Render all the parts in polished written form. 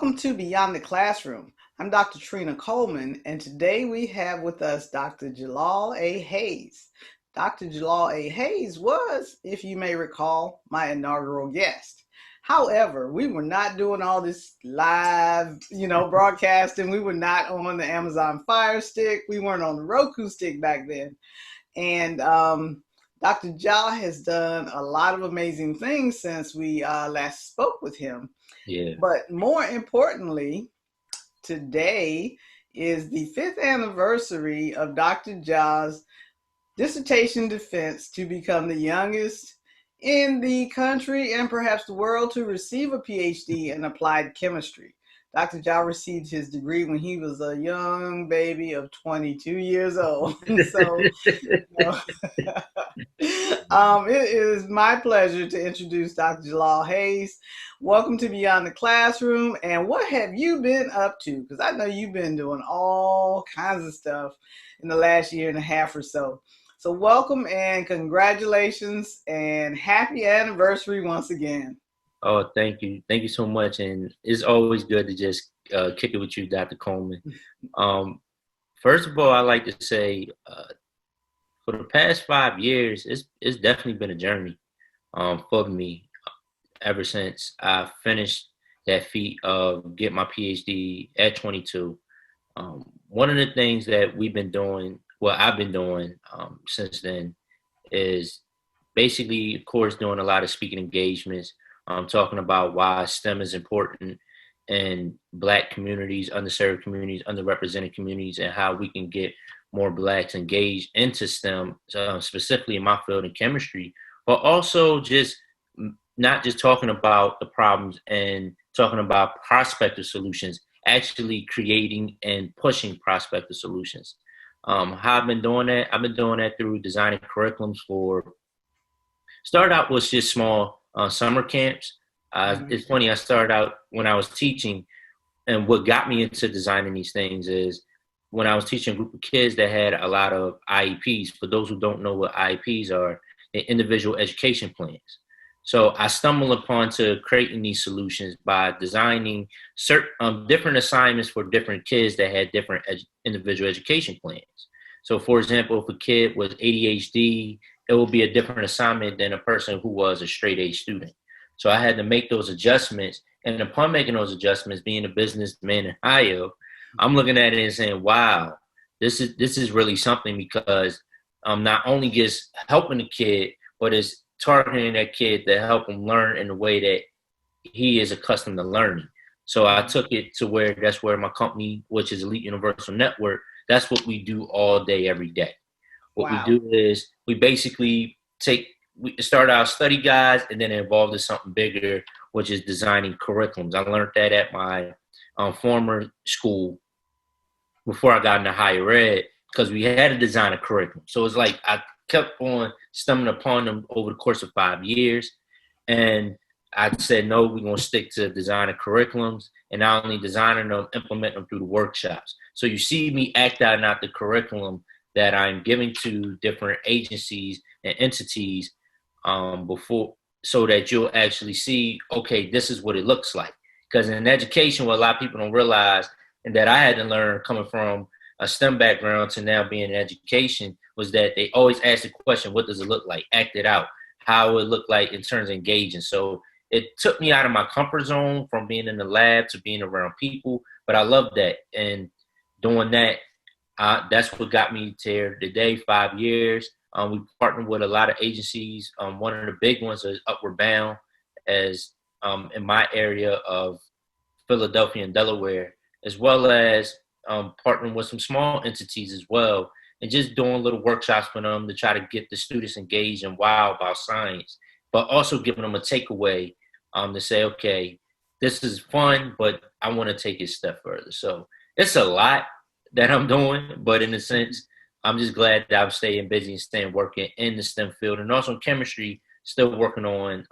Welcome to Beyond the Classroom. I'm Dr. Trina Coleman, and today we have with us Dr. Jalaal A. Hayes. Dr. Jalaal A. Hayes was, if you may recall, my inaugural guest. However, we were not doing all this live, broadcasting. We were not on the Amazon Fire Stick. We weren't on the Roku stick back then. And Dr. Jal has done a lot of amazing things since we last spoke with him. Yeah. But more importantly, today is the 5th anniversary of Dr. Jal's dissertation defense to become the youngest in the country and perhaps the world to receive a Ph.D. in applied chemistry. Dr. Jal received his degree when he was a young baby of 22 years old. So, it is my pleasure to introduce Dr. Jalaal Hayes. Welcome to Beyond the Classroom. And what have you been up to? Because I know you've been doing all kinds of stuff in the last year and a half or so. So welcome and congratulations and happy anniversary once again. Oh, thank you. Thank you so much. And it's always good to just kick it with you, Dr. Coleman. First of all, I like to say for the past 5 years, it's definitely been a journey for me ever since I finished that feat of getting my PhD at 22. One of the things that we've been doing, I've been doing since then is basically, of course, doing a lot of speaking engagements, talking about why STEM is important in Black communities, underserved communities, underrepresented communities, and how we can get more Blacks engaged into STEM, specifically in my field in chemistry, but also just not just talking about the problems and talking about prospective solutions, actually creating and pushing prospective solutions. How I've been doing that? I've been doing that through designing curriculums started out with just small summer camps. It's funny, I started out when I was teaching, and what got me into designing these things is when I was teaching a group of kids that had a lot of IEPs. For those who don't know what IEPs are, they're individual education plans. So I stumbled upon to creating these solutions by designing certain different assignments for different kids that had different individual education plans. So for example, if a kid was ADHD, it will be a different assignment than a person who was a straight A student. So I had to make those adjustments. And upon making those adjustments, being a businessman in Ohio, I'm looking at it and saying, wow, this is really something, because I'm not only just helping the kid, but it's targeting that kid to help him learn in the way that he is accustomed to learning. So I took it to where that's where my company, which is ELYTE Universal Network, that's what we do all day, every day. What we do is we basically we start our study guides and then evolve to something bigger, which is designing curriculums. I learned that at my former school before I got into higher ed, because we had to design a curriculum. So it's like I kept on stumbling upon them over the course of 5 years. And I said, no, we're going to stick to designing curriculums, and not only designing them, implement them through the workshops. So you see me act out the curriculum that I'm giving to different agencies and entities before, so that you'll actually see, okay, this is what it looks like. Because in education, what a lot of people don't realize, and that I had to learn coming from a STEM background to now being in education, was that they always ask the question, what does it look like? Act it out. How it look like in terms of engaging. So it took me out of my comfort zone from being in the lab to being around people, but I love that. And doing that, that's what got me to here today, 5 years. We partnered with a lot of agencies. One of the big ones is Upward Bound, as in my area of Philadelphia and Delaware, as well as partnering with some small entities as well, and just doing little workshops for them to try to get the students engaged and wow about science, but also giving them a takeaway to say, okay, this is fun, but I want to take it a step further. So it's a lot that I'm doing, but in a sense, I'm just glad that I'm staying busy and staying working in the STEM field, and also in chemistry, still working on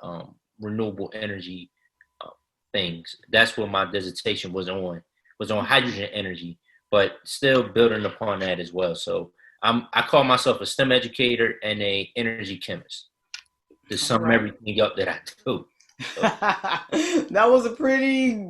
renewable energy things. That's what my dissertation was on hydrogen energy, but still building upon that as well. So I call myself a STEM educator and a energy chemist to sum everything up that I do. So, That was a pretty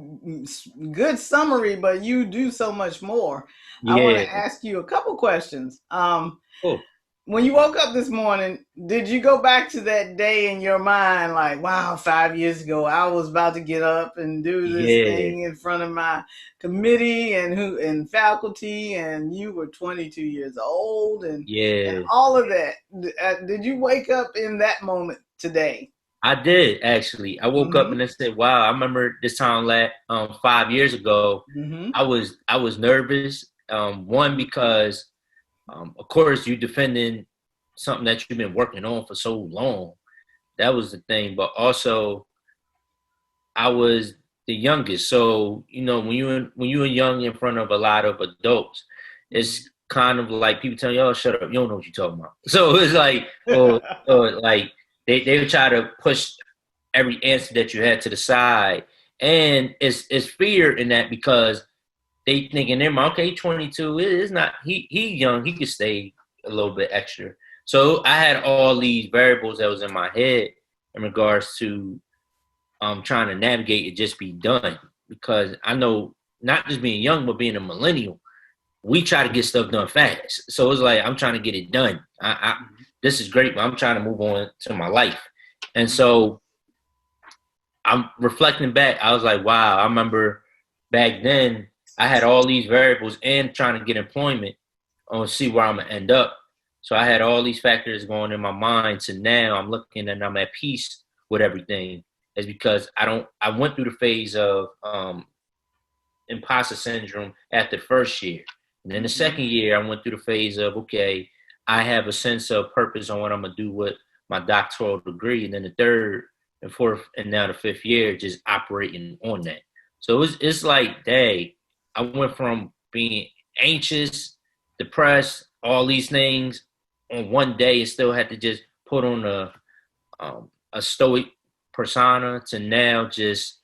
good summary, but you do so much more. I want yeah. to ask you a couple questions. Oh, When you woke up this morning, did you go back to that day in your mind, like, wow, 5 years ago, I was about to get up and do this yeah. thing in front of my committee and faculty, and you were 22 years old, and Yeah. all of that. Did you wake up in that moment today? I did actually. I woke up Mm-hmm. and I said, "Wow!" I remember this time 5 years ago. Mm-hmm. I was nervous. One because, of course, you defending something that you've been working on for so long. That was the thing. But also, I was the youngest, so when you were young in front of a lot of adults, it's kind of like people telling you, "Oh, shut up! You don't know what you're talking about." So it's like, or like they would try to push every answer that you had to the side. And it's fear in that because they think in their mind, okay, 22 is not he young, he could stay a little bit extra. So I had all these variables that was in my head in regards to trying to navigate it just be done. Because I know not just being young, but being a millennial, we try to get stuff done fast. So it's like I'm trying to get it done. This is great, but I'm trying to move on to my life. And so I'm reflecting back. I was like, wow, I remember back then I had all these variables and trying to get employment on see where I'm gonna end up. So I had all these factors going in my mind to now I'm looking and I'm at peace with everything. Is because I went through the phase of imposter syndrome after the first year. And then the Mm-hmm. second year I went through the phase of okay, I have a sense of purpose on what I'm gonna do with my doctoral degree. And then the third and fourth and now the fifth year just operating on that. So it's like, dang, I went from being anxious, depressed, all these things on one day and still had to just put on a stoic persona to now just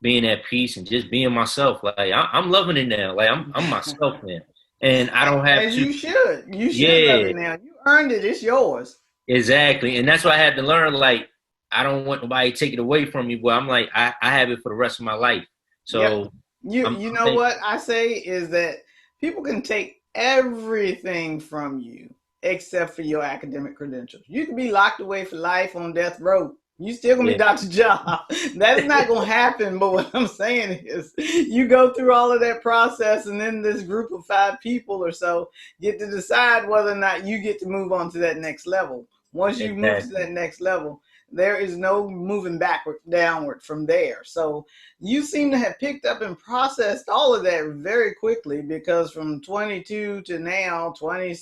being at peace and just being myself. Like I'm loving it now. Like I'm myself now, and I don't have As to. you should. You should love Yeah, it now. You earned it. It's yours. exactly. And that's what I had to learn. Like I don't want nobody to take it away from me, but I'm like I have it for the rest of my life. Yep. So You I'm, you I'm know thankful. what I say is that people can take everything from you except for your academic credentials. You can be locked away for life on death row. You still gonna be Yeah, Dr. Job. That's not gonna happen. But what I'm saying is, you go through all of that process, and then this group of 5 people or so get to decide whether or not you get to move on to that next level. Once you move to exactly, that next level, there is no moving backward, downward from there. So you seem to have picked up and processed all of that very quickly because from 22 to now, 20,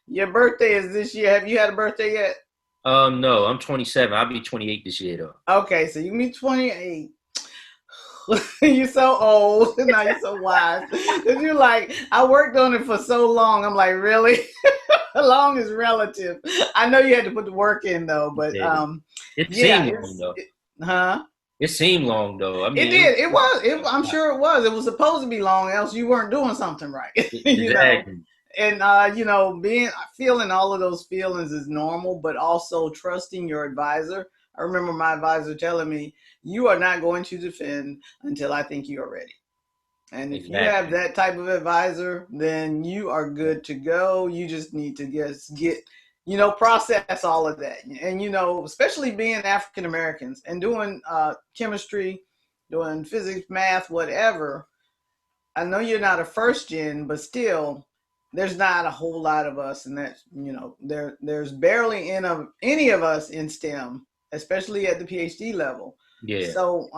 your birthday is this year. Have you had a birthday yet? No, I'm 27. I'll be 28 this year though. Okay, so you mean 28. You're so old. Now you're so wise. Because you're like, I worked on it for so long. I'm like, really? Long is relative. I know you had to put the work in though, but Yeah. It yeah, seemed long though. huh? It seemed long though. I It mean, did. It was. I'm sure it was. It was supposed to be long, else you weren't doing something right. you know. exactly, And being feeling all of those feelings is normal, but also trusting your advisor. I remember my advisor telling me, "You are not going to defend until I think you are ready." And if you have exactly. that type of advisor, then you are good to go. You just need to just process all of that. And, especially being African Americans and doing chemistry, doing physics, math, whatever. I know you're not a first gen, but still, there's not a whole lot of us. And there's barely any of us in STEM, especially at the PhD level. Yeah. So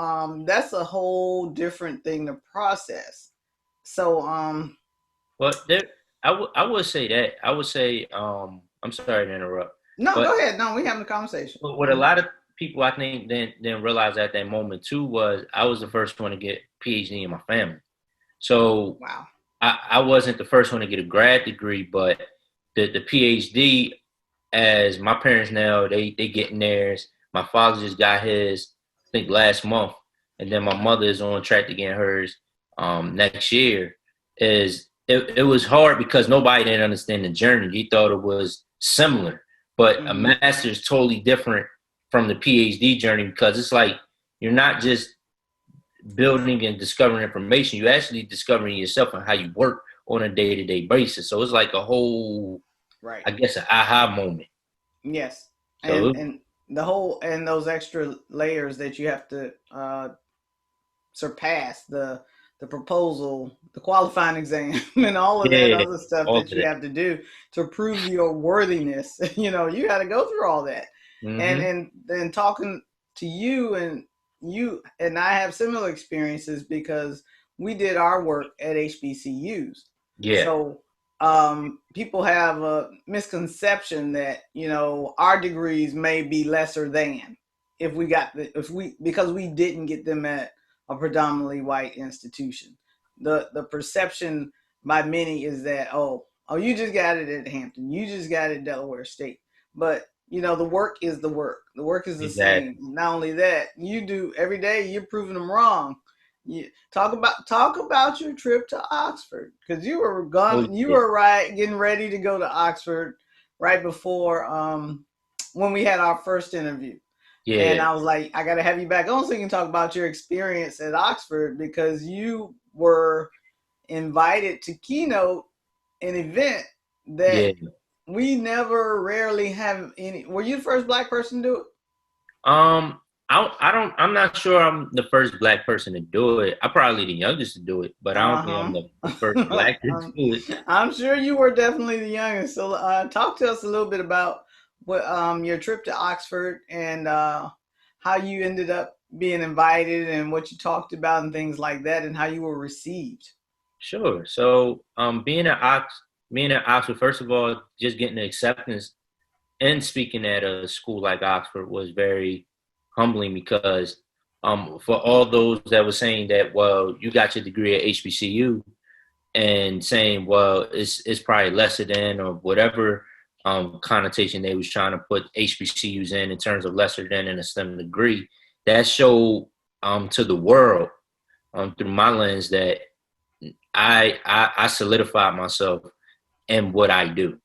that's a whole different thing to process. So Well, there, I would say that. I would say, I'm sorry to interrupt, no, but go ahead. No, we having a conversation. what a lot of people I think didn't realize at that moment too was I was the first one to get PhD in my family. So Wow. I wasn't the first one to get a grad degree, but the PhD, as my parents now, they getting theirs. My father just got his, I think last month, and then my mother is on track to get hers next year. It was hard because nobody didn't understand the journey. He thought it was similar, but a Mm-hmm. master is totally different from the PhD journey, because it's like you're not just building and discovering information, you're actually discovering yourself and how you work on a day-to-day basis. So it's like a whole, Right. I guess, an aha moment. Yes. So And the whole and those extra layers that you have to surpass the proposal, the qualifying exam, and all of that yeah, other stuff all of that you that. have to do to prove your worthiness. You know, you got to go through all that. Mm-hmm. And then talking to you and I have similar experiences because we did our work at HBCUs. Yeah, So people have a misconception that our degrees may be lesser than if we because we didn't get them at a predominantly white institution. The perception by many is that you just got it at Hampton, you just got it at Delaware State, but the work is the work. The work is the same. exactly. Not only that, you do every day. You're proving them wrong. You talk about your trip to Oxford because you were Oh gone. You yeah, were getting ready to go to Oxford right before when we had our first interview. And yeah, I was like, I got to have you back on so you can talk about your experience at Oxford because you were invited to keynote an event that yeah. we never rarely have any. Were you the first Black person to do it? Um, I'm not sure I'm the first Black person to do it. I'm probably the youngest to do it, but I don't think I'm the first Black to do it. I'm sure you were definitely the youngest. So, talk to us a little bit about what your trip to Oxford and how you ended up being invited and what you talked about and things like that, and how you were received. Sure. So, being at Oxford, first of all, just getting the acceptance and speaking at a school like Oxford was very humbling because, for all those that were saying that, well, you got your degree at HBCU and saying, well, it's probably lesser than or whatever connotation they was trying to put HBCUs in terms of lesser than in a STEM degree, that showed to the world through my lens that I solidified myself in what I do.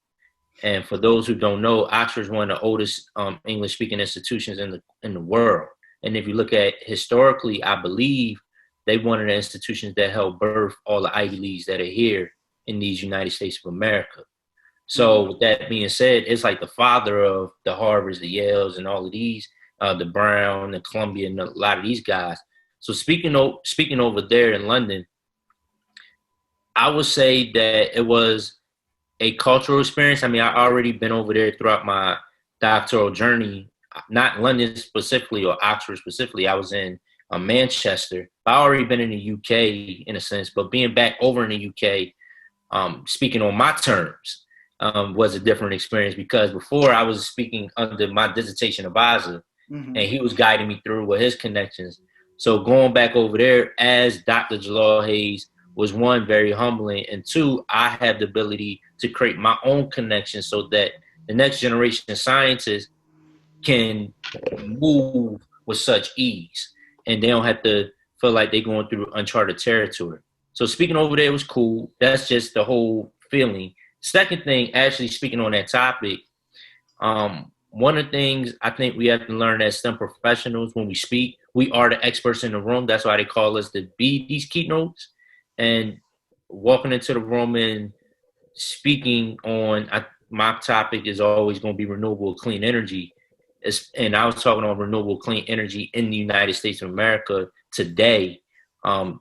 And for those who don't know, Oxford is one of the oldest English speaking institutions in the world. And if you look at historically, I believe they one of the institutions that helped birth all the Ivy Leagues that are here in these United States of America. Mm-hmm. So with that being said, it's like the father of the Harvards, the Yales, and all of these, the Brown, the Columbia, and a lot of these guys. So speaking over there in London, I would say that it was a cultural experience. I mean, I already been over there throughout my doctoral journey, not London specifically or Oxford specifically. I was in Manchester. I already been in the UK in a sense, but being back over in the UK, speaking on my terms, was a different experience because before I was speaking under my dissertation advisor, Mm-hmm. and he was guiding me through with his connections. So going back over there as Dr. Jalaal Hayes was one, very humbling, and two, I have the ability to create my own connections so that the next generation of scientists can move with such ease and they don't have to feel like they're going through uncharted territory. So speaking over there was cool. That's just the whole feeling. Second thing, actually speaking on that topic, one of the things I think we have to learn as STEM professionals when we speak, we are the experts in the room. That's why they call us to be these keynotes. And walking into the room and speaking on my topic is always going to be renewable clean energy. And I was talking on renewable clean energy in the United States of America today. Um,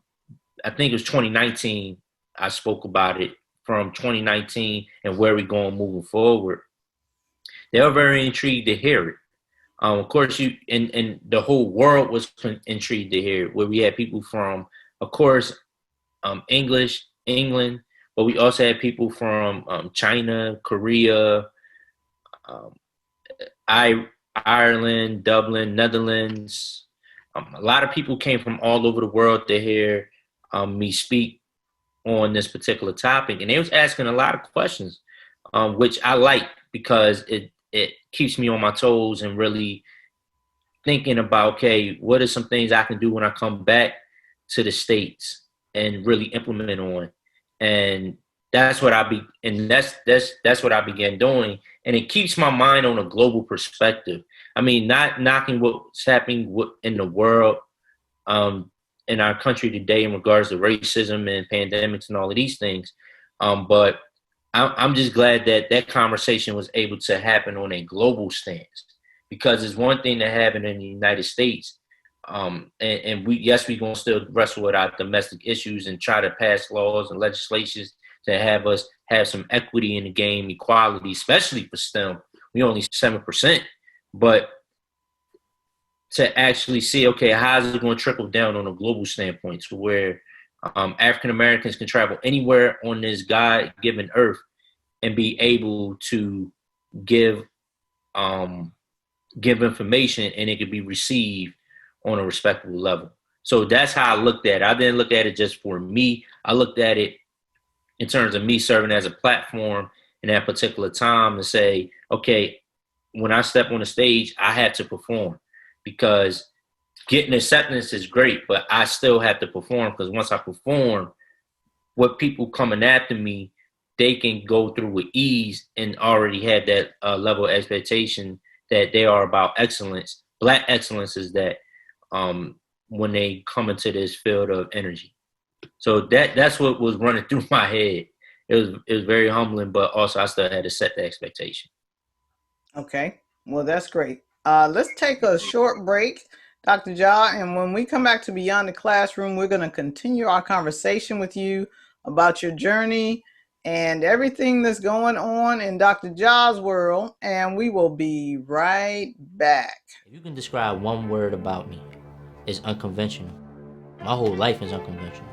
I think it was 2019. I spoke about it from 2019 and where we're going moving forward. They were very intrigued to hear it. Of course, you and the whole world was intrigued to hear it, where we had people from, of course, English, England, but we also had people from China, Korea, um, Ireland, Dublin, Netherlands. A lot of people came from all over the world to hear me speak on this particular topic, and they was asking a lot of questions, which I like because it keeps me on my toes and really thinking about, okay, what are some things I can do when I come back to the States and really implement on. And that's what I began doing. And it keeps my mind on a global perspective. I mean, not knocking what's happening in the world, in our country today in regards to racism and pandemics and all of these things. But I'm just glad that that conversation was able to happen on a global stance, because it's one thing to have it in the United States. And we're going to still wrestle with our domestic issues and try to pass laws and legislations to have us have some equity in the game, equality, especially for STEM. We only 7%, but to actually see, okay, how is it going to trickle down on a global standpoint to where African Americans can travel anywhere on this God-given earth and be able to give information, and it could be received on a respectable level. So that's how I looked at it. I didn't look at it just for me. I looked at it in terms of me serving as a platform in that particular time to say, okay, when I step on the stage, I have to perform, because getting acceptance is great, but I still have to perform, because once I perform, what people coming after me, they can go through with ease and already have that level of expectation that they are about excellence. Black excellence is that when they come into this field of energy. So that's what was running through my head. It was very humbling, but also I still had to set the expectation. Okay, well, that's great. Let's take a short break, Dr. Ja, and when we come back to Beyond the Classroom, we're going to continue our conversation with you about your journey and everything that's going on in Dr. Ja's world, and we will be right back. If you can describe one word about me, it's unconventional. My whole life is unconventional.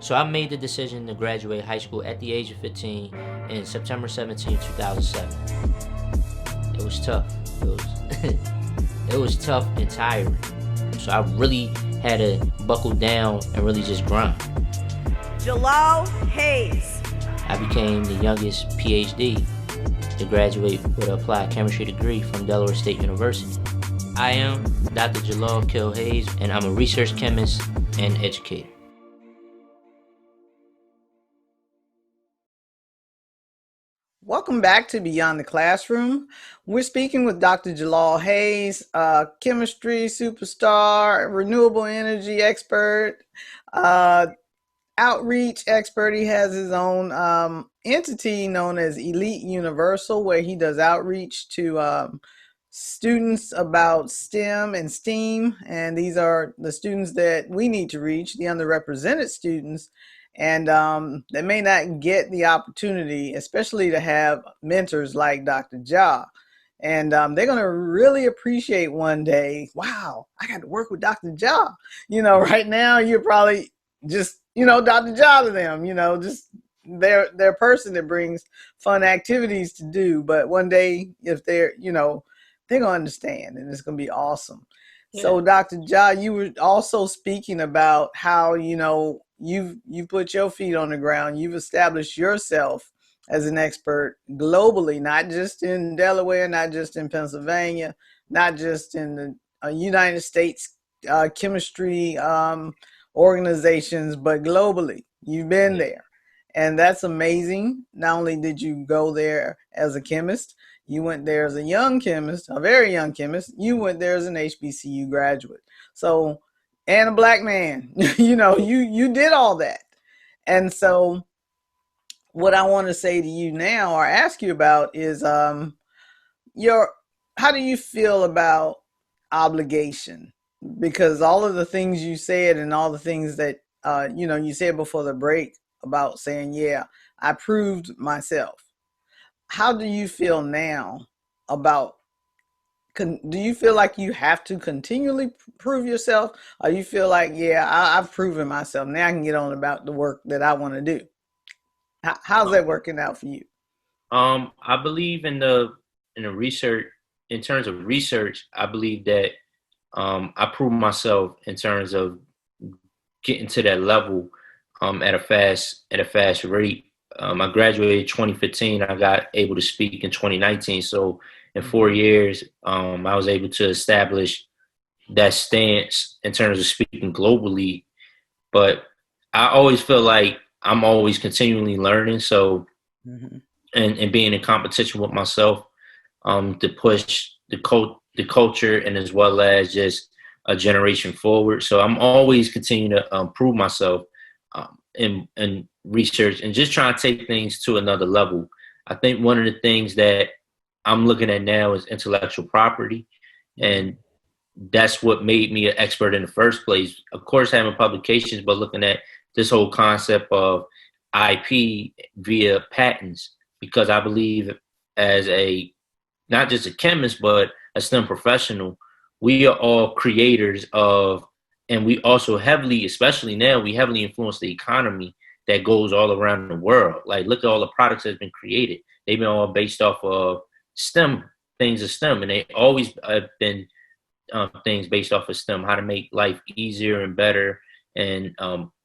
So I made the decision to graduate high school at the age of 15 in September 17, 2007. It was tough. It was tough and tiring. So I really had to buckle down and really just grind. Jalaal Hayes. I became the youngest Ph.D. to graduate with an applied chemistry degree from Delaware State University. I am Dr. Jalaal Kill Hayes, and I'm a research chemist and educator. Welcome back to Beyond the Classroom. We're speaking with Dr. Jalaal Hayes, chemistry superstar, renewable energy expert, outreach expert. He has his own entity known as ELYTE Universal, where he does outreach to students about STEM and STEAM. And these are the students that we need to reach, the underrepresented students. And they may not get the opportunity, especially to have mentors like Dr. Ja. And they're going to really appreciate one day, wow, I got to work with Dr. Ja. You know, right now you're probably just, you know, Dr. Ja to them, you know, just they're a person that brings fun activities to do. But one day, if they're, you know, they're going to understand, and it's going to be awesome. Yeah. So Dr. Ja, you were also speaking about how, you know, you put your feet on the ground. You've established yourself as an expert globally, not just in Delaware, not just in Pennsylvania, not just in the United States chemistry organizations, but globally. You've been there. And that's amazing. Not only did you go there as a chemist, you went there as a young chemist, a very young chemist. You went there as an HBCU graduate. So, and a black man, you know, you did all that. And so what I want to say to you now, or ask you about, is how do you feel about obligation? Because all of the things you said and all the things that, you know, you said before the break about saying, yeah, I proved myself. How do you feel now about, do you feel like you have to continually prove yourself? Or you feel like, yeah, I've proven myself. Now I can get on about the work that I want to do. How's that working out for you? I believe in the research, in terms of research, I believe that I proved myself in terms of getting to that level at a fast rate. I graduated 2015. I got able to speak in 2019. So in 4 years, I was able to establish that stance in terms of speaking globally. But I always feel like I'm always continually learning. So, and being in competition with myself, to push the the culture and as well as just a generation forward. So I'm always continuing to improve myself in research and just trying to take things to another level. I think one of the things that I'm looking at now is intellectual property, and that's what made me an expert in the first place. Of course, having publications, but looking at this whole concept of IP via patents, because I believe as a not just a chemist, but a STEM professional, we are all creators of, and we also heavily, especially now, we heavily influence the economy that goes all around the world. Like, look at all the products that's been created. They've been all based off of STEM, things of STEM, and they always have been things based off of STEM, how to make life easier and better and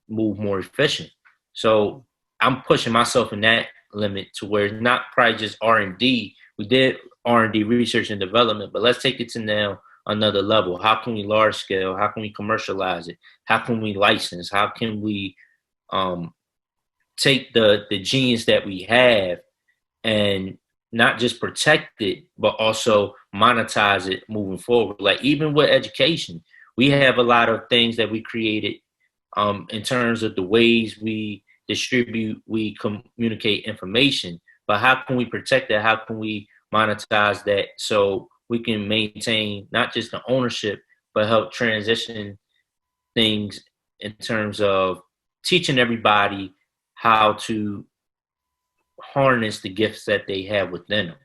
move more efficient. So I'm pushing myself in that limit to where it's not probably just R&D. We did R&D, research and development, but let's take it to now another level. How can we large scale? How can we commercialize it? How can we license? How can we take the genius that we have and not just protect it, but also monetize it moving forward? Like, even with education, we have a lot of things that we created in terms of the ways we distribute, we communicate information. But how can we protect that? How can we monetize that so we can maintain not just the ownership, but help transition things in terms of teaching everybody how to harness the gifts that they have within them.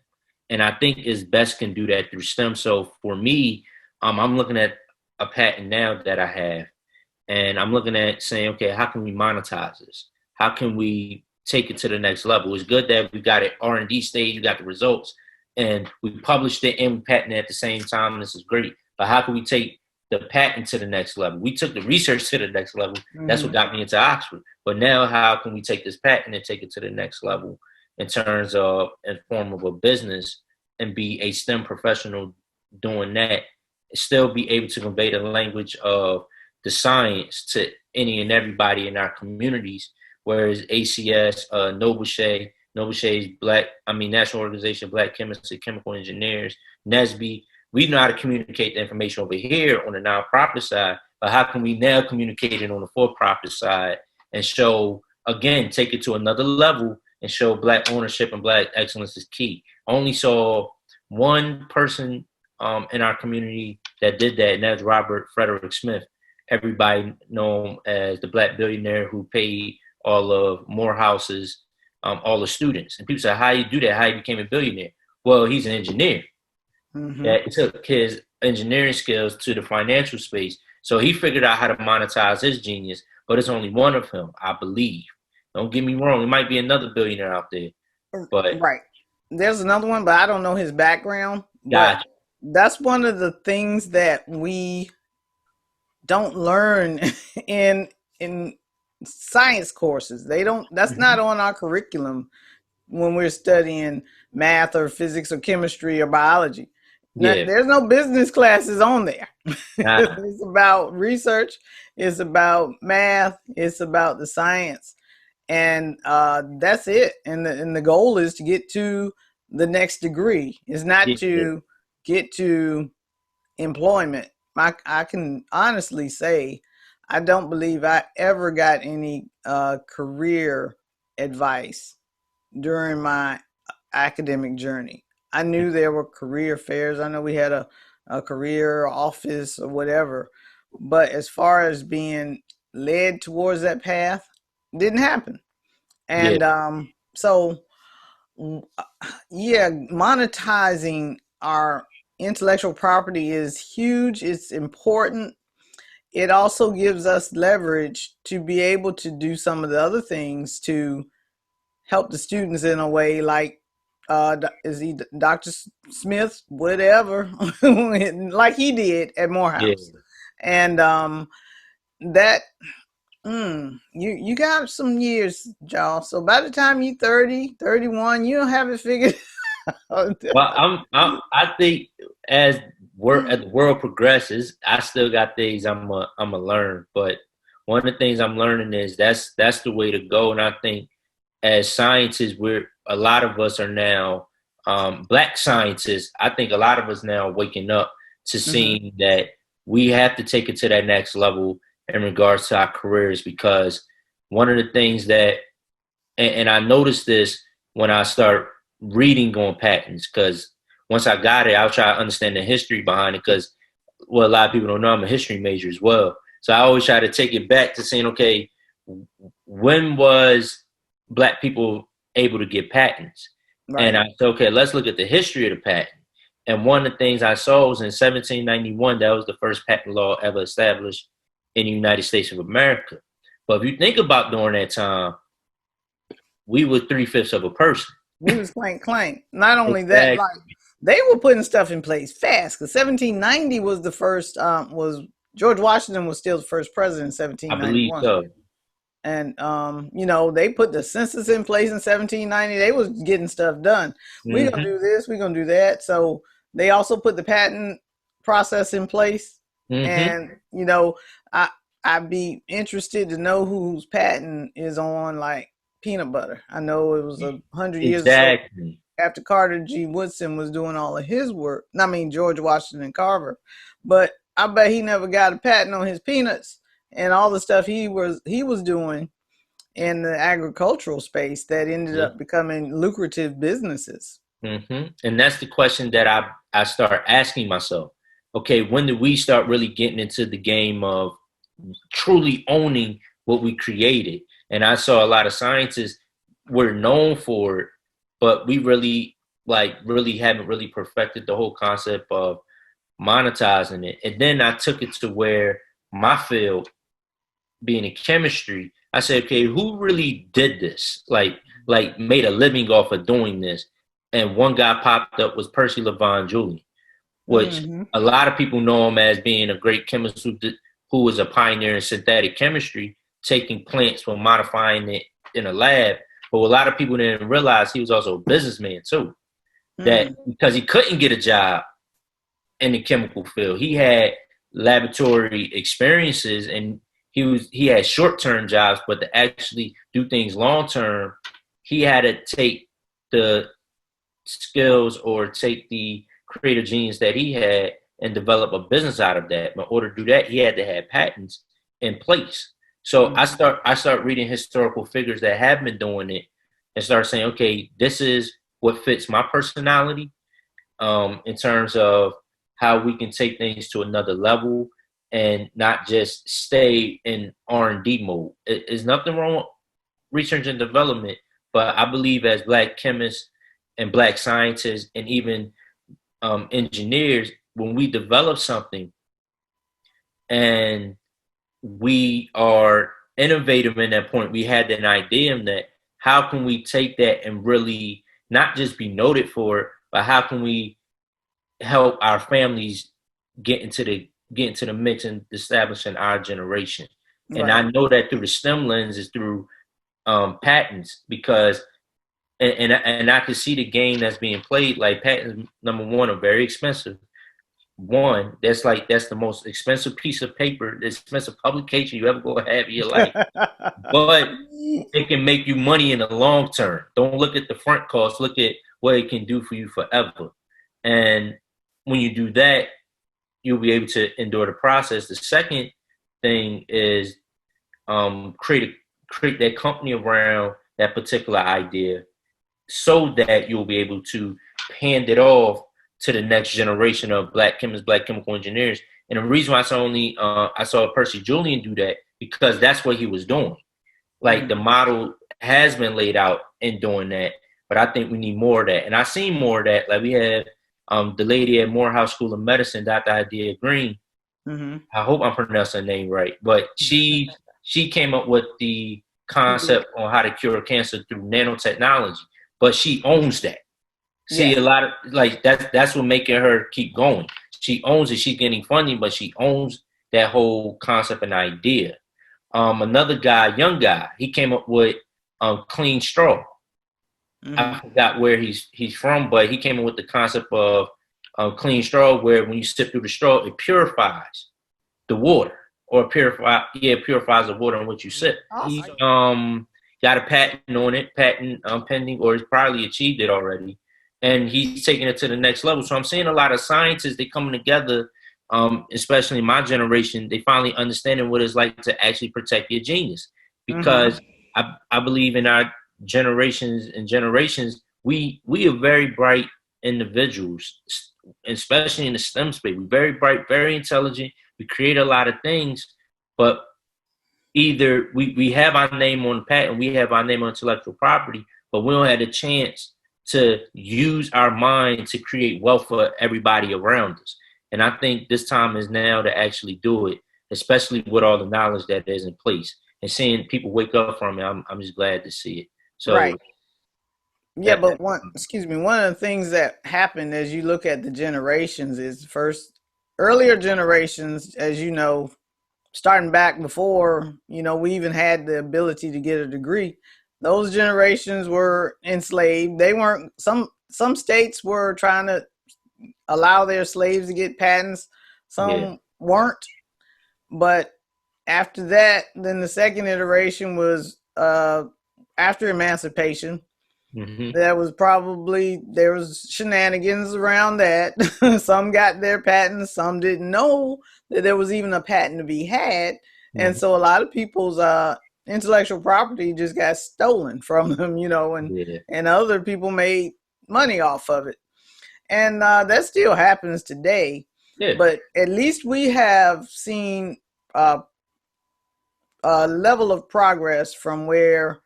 And I think is best can do that through STEM. So for me, I'm looking at a patent now that I have, and I'm looking at saying, okay, how can we monetize this? How can we take it to the next level? It's good that we got it R&D stage, you got the results, and we published it and we patented it at the same time. This is great. But how can we take the patent to the next level? We took the research to the next level. That's what got me into Oxford. But now how can we take this patent and take it to the next level in terms of in form of a business and be a STEM professional doing that, still be able to convey the language of the science to any and everybody in our communities, whereas ACS, Noble Black, National Organization of Black Chemists and Chemical Engineers, NSBE, we know how to communicate the information over here on the nonprofit side, but how can we now communicate it on the for-profit side and show, again, take it to another level and show Black ownership and Black excellence is key. I only saw one person in our community that did that, and that's Robert Frederick Smith. Everybody know him as the Black billionaire who paid all of Morehouse's, all the students. And people say, how you do that? How you became a billionaire? Well, he's an engineer that took his engineering skills to the financial space. So he figured out how to monetize his genius, but it's only one of him, I believe. Don't get me wrong. There might be another billionaire out there. But right. There's another one, but I don't know his background. Gotcha. That's one of the things that we don't learn in science courses. That's not on our curriculum when we're studying math or physics or chemistry or biology. Yeah. There's no business classes on there. It's about research. It's about math. It's about the science. And that's it. And the goal is to get to the next degree. It's not to get to employment. I can honestly say I don't believe I ever got any career advice during my academic journey. I knew there were career fairs. I know we had a career office or whatever. But as far as being led towards that path, didn't happen. And monetizing our intellectual property is huge. It's important. It also gives us leverage to be able to do some of the other things to help the students in a way, like is he Dr. Smith, whatever, like he did at Morehouse. And that you got some years, y'all. So by the time you're 30, 31, you don't have it figured out. Well, I think as the world progresses, I still got things I'm a learn. But one of the things I'm learning is that's the way to go. And I think as scientists, a lot of us are now Black scientists. I think a lot of us now waking up to seeing that we have to take it to that next level in regards to our careers, because one of the things that, and I noticed this when I start reading on patents, because once I got it, I'll try to understand the history behind it, because well, a lot of people don't know I'm a history major as well. So I always try to take it back to saying, okay, when was Black people able to get patents? Right. And I said, okay, let's look at the history of the patent. And one of the things I saw was in 1791, that was the first patent law ever established in the United States of America. But if you think about during that time, we were 3/5 of a person. We was clank. Not only that, like they were putting stuff in place fast, because 1790 was the first, was George Washington was still the first president in 1791. I believe so. And, you know, they put the census in place in 1790. They was getting stuff done. We're going to do this. We're going to do that. So they also put the patent process in place. And, you know, I'd be interested to know whose patent is on, like, peanut butter. I know it was 100 years ago after Carter G. Woodson was doing all of his work. I mean, George Washington Carver. But I bet he never got a patent on his peanuts and all the stuff he was doing in the agricultural space that ended up becoming lucrative businesses. And that's the question that I start asking myself. Okay, when did we start really getting into the game of truly owning what we created? And I saw a lot of scientists were known for it, but we really haven't really perfected the whole concept of monetizing it. And then I took it to where my field, being in chemistry, I said, okay, who really did this? Like made a living off of doing this. And one guy popped up was Percy LaVon Julian, which a lot of people know him as being a great chemist who was a pioneer in synthetic chemistry, taking plants and modifying it in a lab. But a lot of people didn't realize he was also a businessman too. That because he couldn't get a job in the chemical field, he had laboratory experiences and he had short-term jobs, but to actually do things long-term, he had to take the skills or take the creative genius that he had and develop a business out of that. In order to do that, he had to have patents in place. So I start reading historical figures that have been doing it and start saying, okay, this is what fits my personality in terms of how we can take things to another level and not just stay in R&D mode. There's nothing wrong with research and development, but I believe as Black chemists and Black scientists and even engineers, when we develop something and we are innovative in that point, we had an idea in that, how can we take that and really not just be noted for it, but how can we help our families get into the mix and establishing our generation? Right. And I know that through the STEM lens is through patents, because and I can see the game that's being played. Like patents, number one, are very expensive. One, that's the most expensive piece of paper, the expensive publication you ever gonna have in your life. But it can make you money in the long term. Don't look at the front cost, look at what it can do for you forever. And when you do that, you'll be able to endure the process. The second thing is create that company around that particular idea so that you'll be able to hand it off to the next generation of Black chemists, Black chemical engineers. And the reason why I saw Percy Julian do that, because that's what he was doing. Like the model has been laid out in doing that, but I think we need more of that. And I seen more of that. Like we had the lady at Morehouse School of Medicine, Dr. Idea Green. I hope I'm pronouncing her name right, but she came up with the concept on how to cure cancer through nanotechnology, but she owns that. See, a lot of that's what making her keep going. She owns it. She's getting funding, but she owns that whole concept and idea. Another guy, young guy, he came up with clean straw. I forgot where he's from, but he came up with the concept of clean straw, where when you sip through the straw, it purifies the water, or purifies the water in which you sip. He's got a patent on it, pending, or he's probably achieved it already. And he's taking it to the next level. So I'm seeing a lot of scientists, they coming together especially my generation, they finally understanding what it's like to actually protect your genius. Mm-hmm. Because I believe in our generations, we are very bright individuals, especially in the STEM space. We're very bright, very intelligent. We create a lot of things, but either we have our name on the patent, we have our name on intellectual property, but we don't have the chance to use our mind to create wealth for everybody around us. And I think this time is now to actually do it, especially with all the knowledge that is in place. And seeing people wake up from it, I'm just glad to see it. So Right. Yeah, that, but one of the things that happened as you look at the generations is first earlier generations, as you know, starting back before, we even had the ability to get a degree. Those generations were enslaved. They weren't some states were trying to allow their slaves to get patents. yeah, Some weren't. But after that, then the second iteration was after emancipation. hmm There was shenanigans around that. Some got their patents, some didn't know that there was even a patent to be had. And hmm so a lot of people's intellectual property just got stolen from them, yeah, and other people made money off of it. And that still happens today. yeah, But at least we have seen uh, a level of progress from where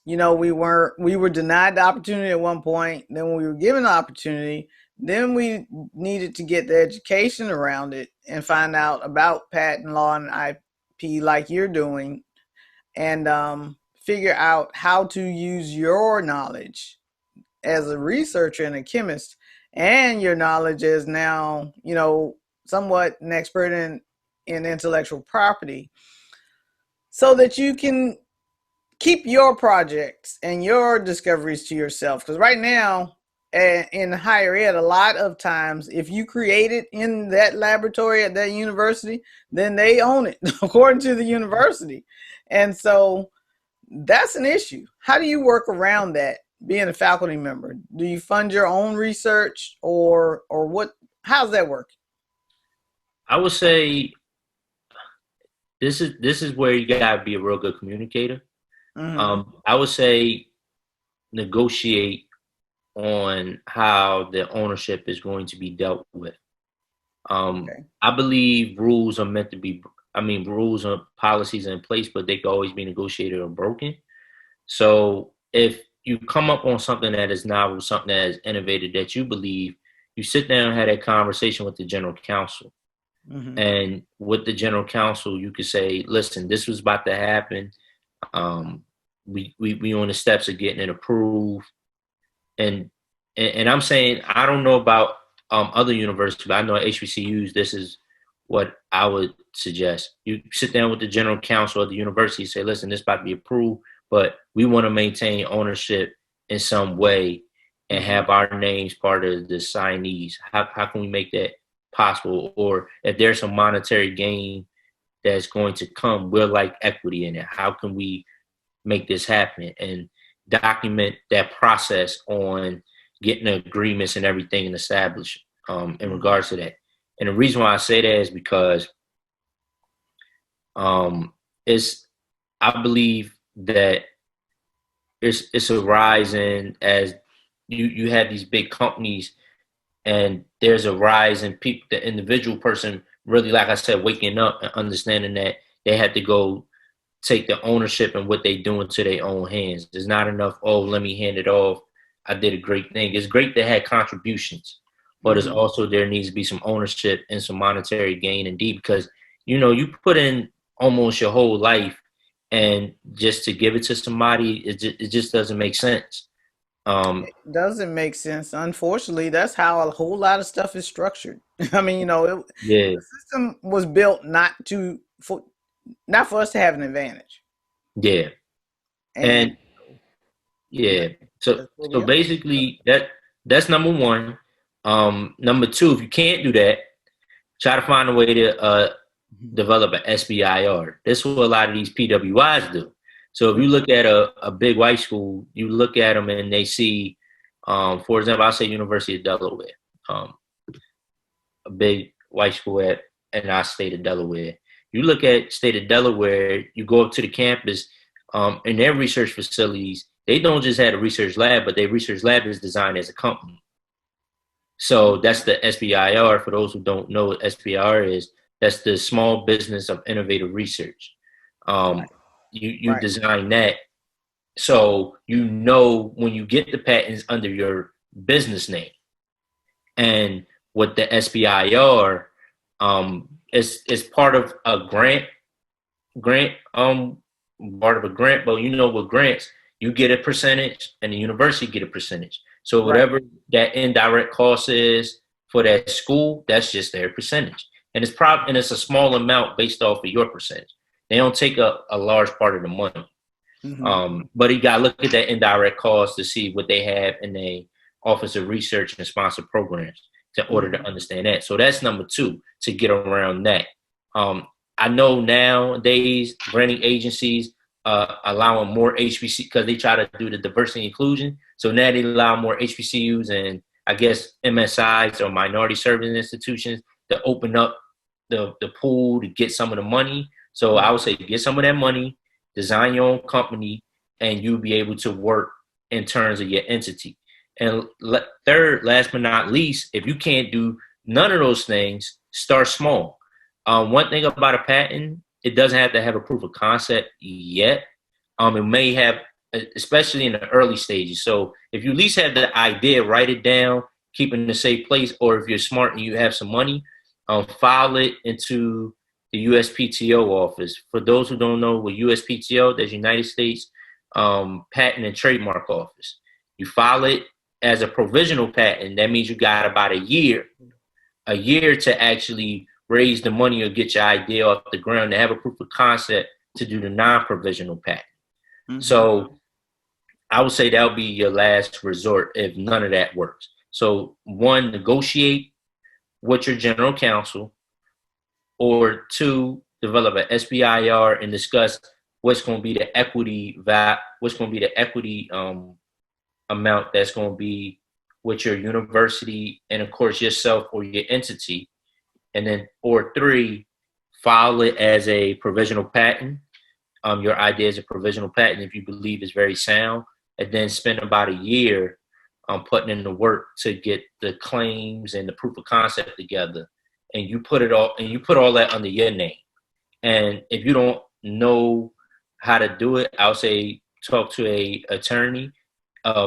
we were denied the opportunity at one point. Then when we were given the opportunity, then we needed to get the education around it and find out about patent law and IP like you're doing, and figure out how to use your knowledge as a researcher and a chemist, and your knowledge as now somewhat an expert in intellectual property, so that you can keep your projects and your discoveries to yourself. Because right now, in higher ed, a lot of times, if you create it in that laboratory at that university, then they own it according to the university. And so that's an issue. How do you work around that being a faculty member? Do you fund your own research, or what? How's that work? I would say this is where you gotta be a real good communicator. Mm-hmm. I would say negotiate on how the ownership is going to be dealt with. Okay. I believe rules are meant to be. I mean, rules and policies are in place, but they can always be negotiated or broken. So if you come up on something that is novel, something that is innovative that you believe, you sit down and have that conversation with the general counsel. Mm-hmm. And with the general counsel, you could say, listen, this was about to happen. Um, we on the steps of getting it approved. And I'm saying, I don't know about other universities, but I know at HBCUs, this is what I would suggest. You sit down with the general counsel of the university, say, listen, this about to be approved, but we want to maintain ownership in some way and have our names part of the signees. How can we make that possible? Or if there's some monetary gain that's going to come, we're like equity in it. How can we make this happen? And document that process on getting agreements and everything and established in regards to that. And the reason why I say that is because it's I believe that it's a rise in as you have these big companies, and there's a rise in people, the individual person really, like I said, waking up and understanding that they had to go take the ownership and what they do into their own hands. There's not enough, oh, let me hand it off. I did a great thing. It's great to have contributions, but it's also there needs to be some ownership and some monetary gain indeed, because you put in almost your whole life, and just to give it to somebody, it just doesn't make sense. It doesn't make sense. Unfortunately, that's how a whole lot of stuff is structured. I mean, Yeah, the system was built not for us to have an advantage. yeah, And and yeah. So that's where so we are. basically that's number one. Number two, if you can't do that, try to find a way to develop an SBIR. This is what a lot of these PWIs do. So if you look at a big white school, you look at them and they see, for example, I'll say University of Delaware, a big white school at in our state of Delaware. You look at state of Delaware, you go up to the campus, in their research facilities, they don't just have a research lab, but their research lab is designed as a company. So that's the SBIR. For those who don't know what SBIR is, that's the Small Business of Innovative Research. You design that. So you know when you get the patents under your business name. And with the SBIR, it's part of a grant, part of a grant, but with grants, you get a percentage and the university get a percentage. So whatever that indirect cost is for that school, that's just their percentage. And it's a small amount based off of your percentage. They don't take up a large part of the money. But you got to look at that indirect cost to see what they have in the Office of Research and Sponsored Programs in order to understand that. So that's number 2, to get around that. I know nowadays granting agencies allowing more HBC because they try to do the diversity inclusion. So now they allow more HBCUs and I guess MSIs or minority serving institutions to open up the pool to get some of the money. So I would say get some of that money, design your own company, and you'll be able to work in terms of your entity. And third, last but not least, if you can't do none of those things, start small. One thing about a patent, it doesn't have to have a proof of concept yet. It may have, especially in the early stages. So if you at least have the idea, write it down, keep it in a safe place, or if you're smart and you have some money, file it into the USPTO office. For those who don't know what USPTO, that's United States Patent and Trademark Office. You file it as a provisional patent. That means you got about a year to actually raise the money or get your idea off the ground to have a proof of concept to do the non-provisional patent. So I would say that would be your last resort if none of that works. So 1, negotiate with your general counsel, or 2, develop an SBIR and discuss what's going to be the equity amount that's going to be with your university and of course yourself or your entity. And then, or 3, file it as a provisional patent. Your idea is a provisional patent if you believe it's very sound, and then spend about a year putting in the work to get the claims and the proof of concept together. And you put all that under your name. And if you don't know how to do it, I'll say talk to a attorney,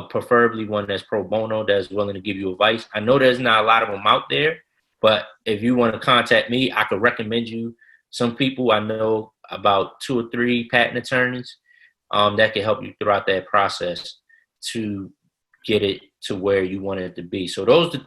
preferably one that's pro bono, that's willing to give you advice. I know there's not a lot of them out there, but if you want to contact me, I could recommend you some people. I know about 2 or 3 patent attorneys that can help you throughout that process to get it to where you want it to be. So those are the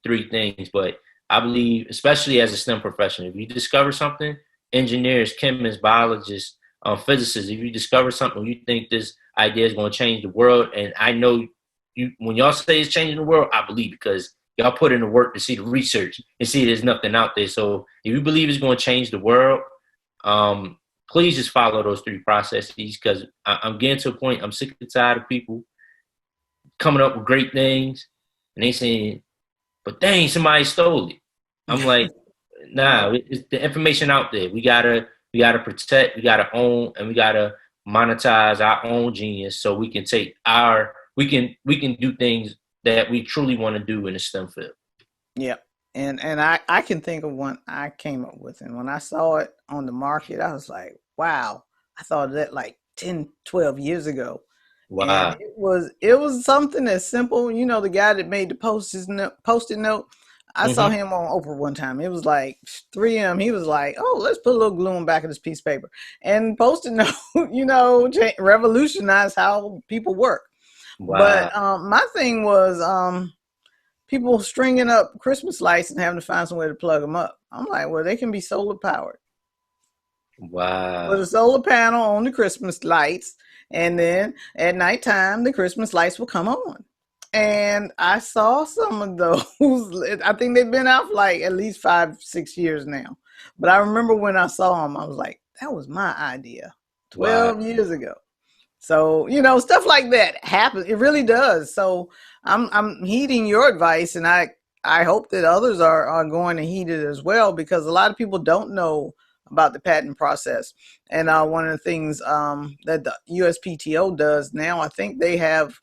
three things. But I believe, especially as a STEM professional, if you discover something, engineers, chemists, biologists, physicists, if you discover something, you think this idea is going to change the world, and I know you, when y'all say it's changing the world, I believe, because y'all put in the work to see the research and see there's nothing out there. So if you believe it's going to change the world, please just follow those 3 processes, because I'm getting to a point, I'm sick and tired of people coming up with great things and they saying, but dang, somebody stole it. I'm like, nah, it's the information out there. We gotta protect, we gotta own, and we gotta monetize our own genius so we can take we can do things that we truly want to do in the STEM field. Yeah. And I can think of one I came up with, and when I saw it on the market, I was like, wow, I thought of that like 10, 12 years ago. Wow. And it was something as simple, the guy that made the Post-it note, I saw him on Oprah one time. It was like 3M. He was like, oh, let's put a little glue on the back of this piece of paper. And Post-it note, revolutionized how people work. Wow. But my thing was people stringing up Christmas lights and having to find some way to plug them up. I'm like, well, they can be solar powered. Wow. Put a solar panel on the Christmas lights, and then at nighttime, the Christmas lights will come on. And I saw some of those. I think they've been out for like at least 5-6 years now. But I remember when I saw them, I was like, that was my idea 12 years ago. So, stuff like that happens. It really does. So I'm heeding your advice, and I I hope that others are going to heed it as well, because a lot of people don't know about the patent process. And one of the things that the USPTO does now, I think they have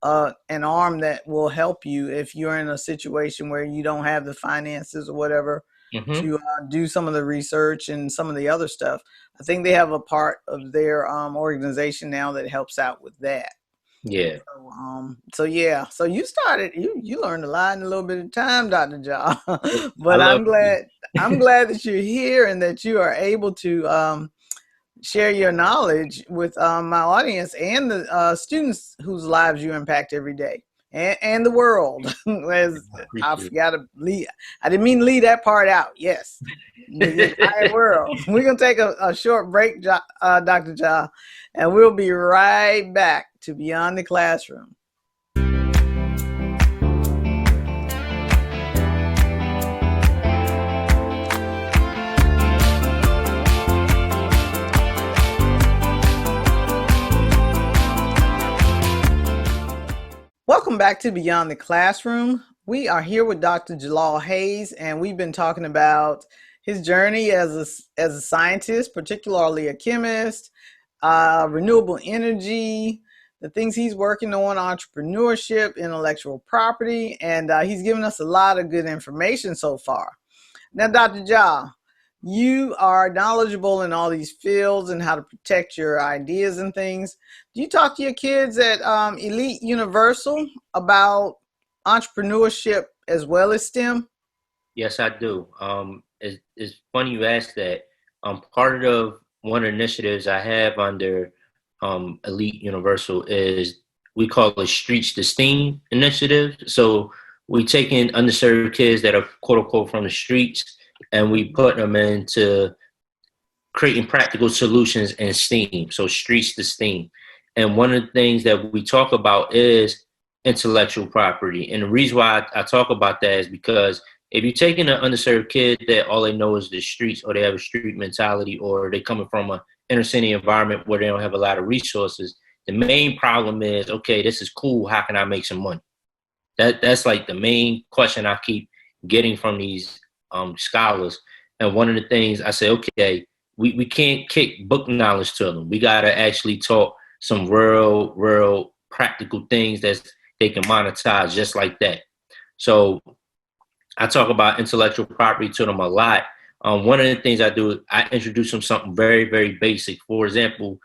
an arm that will help you if you're in a situation where you don't have the finances or whatever to do some of the research and some of the other stuff. I think they have a part of their organization now that helps out with that. Yeah. So yeah. So you started. You learned a lot in a little bit of time, Dr. Ja. But I I'm love glad. I'm glad that you're here and that you are able to share your knowledge with my audience and the students whose lives you impact every day, and the world. As I forgot to leave, I didn't mean to leave that part out. Yes, the entire world. We're gonna take a short break, Dr. Ja, and we'll be right back to Beyond the Classroom. Welcome back to Beyond the Classroom. We are here with Dr. Jalaal Hayes, and we've been talking about his journey as a scientist, particularly a chemist, renewable energy, the things he's working on, entrepreneurship, intellectual property, and he's given us a lot of good information so far. Now, Dr. Ja, you are knowledgeable in all these fields and how to protect your ideas and things. Do you talk to your kids at ELYTE Universal about entrepreneurship as well as STEM? Yes, I do. It's funny you asked that. Part of one of the initiatives I have under ELYTE Universal is we call it Streets to STEAM initiative. So we take in underserved kids that are quote unquote from the streets, and we put them into creating practical solutions in STEAM. So Streets to STEAM. And one of the things that we talk about is intellectual property. And the reason why I talk about that is because if you're taking an underserved kid that all they know is the streets, or they have a street mentality, or they coming from an inner city environment where they don't have a lot of resources, the main problem is, okay, this is cool. How can I make some money? That's like the main question I keep getting from these scholars. And one of the things I say, okay, we can't kick book knowledge to them. We got to actually talk some real practical things that they can monetize just like that. So I talk about intellectual property to them a lot. One of the things I do, I introduce them something very, very basic. For example,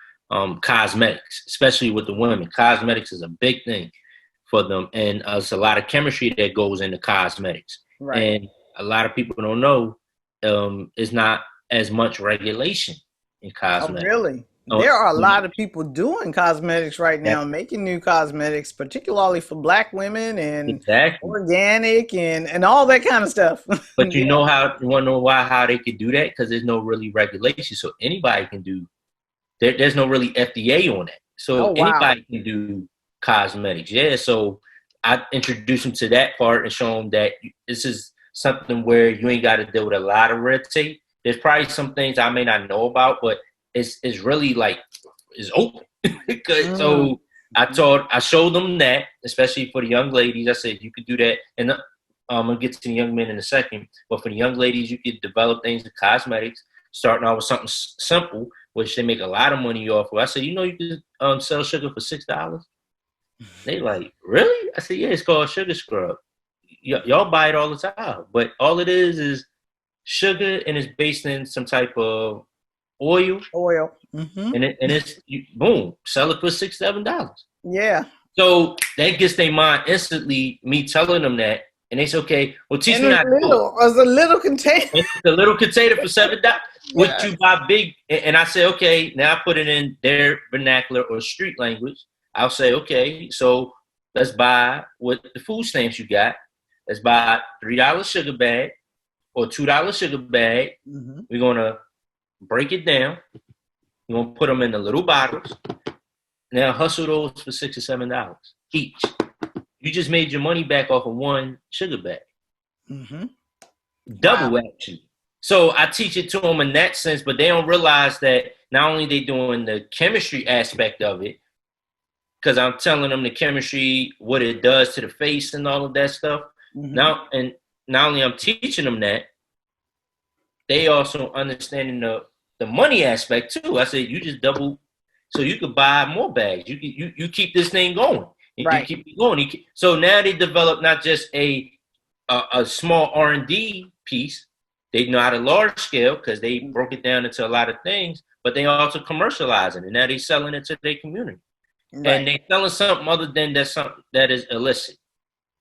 cosmetics, especially with the women. Cosmetics is a big thing for them. And it's a lot of chemistry that goes into cosmetics. Right. And a lot of people don't know it's not as much regulation in cosmetics. Oh, really? There are a lot of people doing cosmetics right now, making new cosmetics, particularly for Black women and organic and all that kind of stuff. But you know you want to know how they could do that? Because there's no really regulation. So anybody can do, there's no really FDA on that. So anybody can do cosmetics. Yeah. So I introduce them to that part and show them that this is something where you ain't got to deal with a lot of red tape. There's probably some things I may not know about, but it's really like it's open. So I showed them that, especially for the young ladies. I said you could do that, and I'm gonna get to the young men in a second. But for the young ladies, you could develop things in cosmetics, starting out with something simple, which they make a lot of money off of. I said, you could sell sugar for $6. They like, really? I said, yeah, it's called sugar scrub. Y'all buy it all the time, but all it is sugar, and it's based in some type of oil, and it's boom, sell it for $6-7. Yeah. So that gets their mind instantly. Me telling them that, and they say, "Okay, well, teach me how to do it." It's a little container. It's a little container for $7. Would you buy big? And I say, okay, now I put it in their vernacular or street language. I'll say, okay, so let's buy with the food stamps you got. Let's buy $3 sugar bag or $2 sugar bag. We're gonna break it down. You're gonna put them in the little bottles. Now hustle those for $6 or $7 each. You just made your money back off of one sugar bag. Double actually. So I teach it to them in that sense, but they don't realize that not only they doing the chemistry aspect of it, because I'm telling them the chemistry, what it does to the face and all of that stuff, Now, and not only I'm teaching them that, they also understanding the money aspect too. I said, you just double, so you could buy more bags. You keep this thing going. You keep it going. So now they develop not just a small R&D piece. They know how to large scale because they broke it down into a lot of things, but they also commercializing it. Now they selling it to their community. And they selling something other than that, something that is illicit.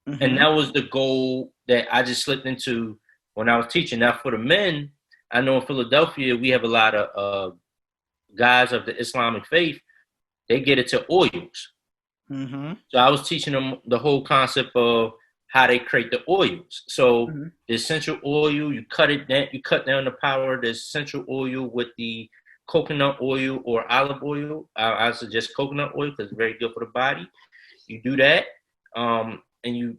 And that was the goal that I just slipped into when I was teaching. Now for the men, I know in Philadelphia, we have a lot of guys of the Islamic faith. They get into oils. So I was teaching them the whole concept of how they create the oils. So the essential oil, you cut down the power of the essential oil with the coconut oil or olive oil. I suggest coconut oil because it's very good for the body. You do that, and you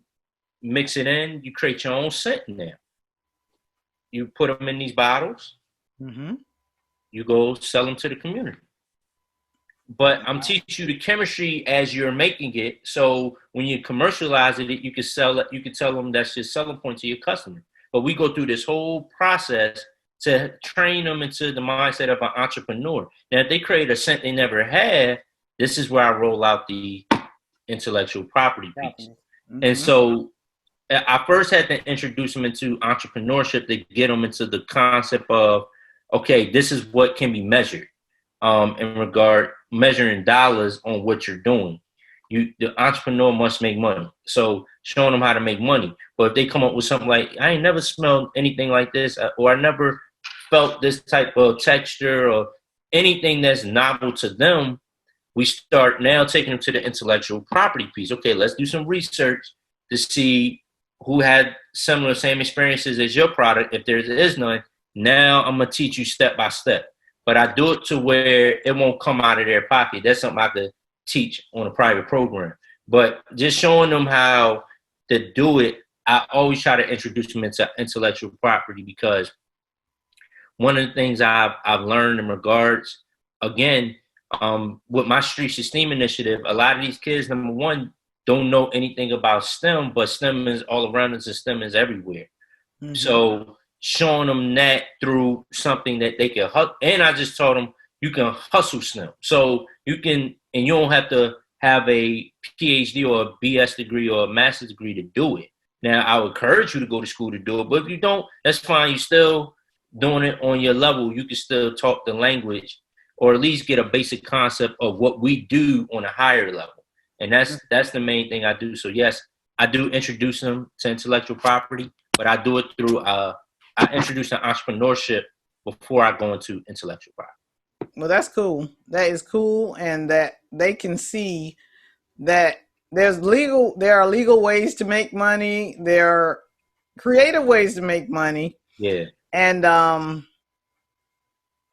mix it in. You create your own scent in there. You put them in these bottles. You go sell them to the community. But I'm teaching you the chemistry as you're making it. So when you commercialize it, you can sell it. You can tell them that's your selling point to your customer. But we go through this whole process to train them into the mindset of an entrepreneur. Now, if they create a scent they never had, this is where I roll out the intellectual property piece. And so I first had to introduce them into entrepreneurship to get them into the concept of, okay, this is what can be measured in regard measuring dollars on what you're doing. The entrepreneur must make money. So showing them how to make money. But if they come up with something like, I ain't never smelled anything like this, or I never felt this type of texture or anything that's novel to them, we start now taking them to the intellectual property piece. Okay, let's do some research to see who had same experiences as your product. If there is none, now I'm going to teach you step by step. But I do it to where it won't come out of their pocket. That's something I could teach on a private program. But just showing them how to do it, I always try to introduce them into intellectual property, because one of the things I've learned in regards, again, with my Streets of STEAM initiative, a lot of these kids, number one, don't know anything about STEM, but STEM is all around us and STEM is everywhere. So showing them that through something that they can hustle. And I just told them you can hustle STEM. So you can, and you don't have to have a Ph.D. or a BS degree or a master's degree to do it. Now, I would encourage you to go to school to do it, but if you don't, that's fine. You're still doing it on your level. You can still talk the language, or at least get a basic concept of what we do on a higher level. And that's the main thing I do. So yes, I do introduce them to intellectual property, but I do it through, I introduce them entrepreneurship before I go into intellectual property. Well, that's cool. That is cool. And that they can see that there are legal ways to make money. There are creative ways to make money. Yeah. And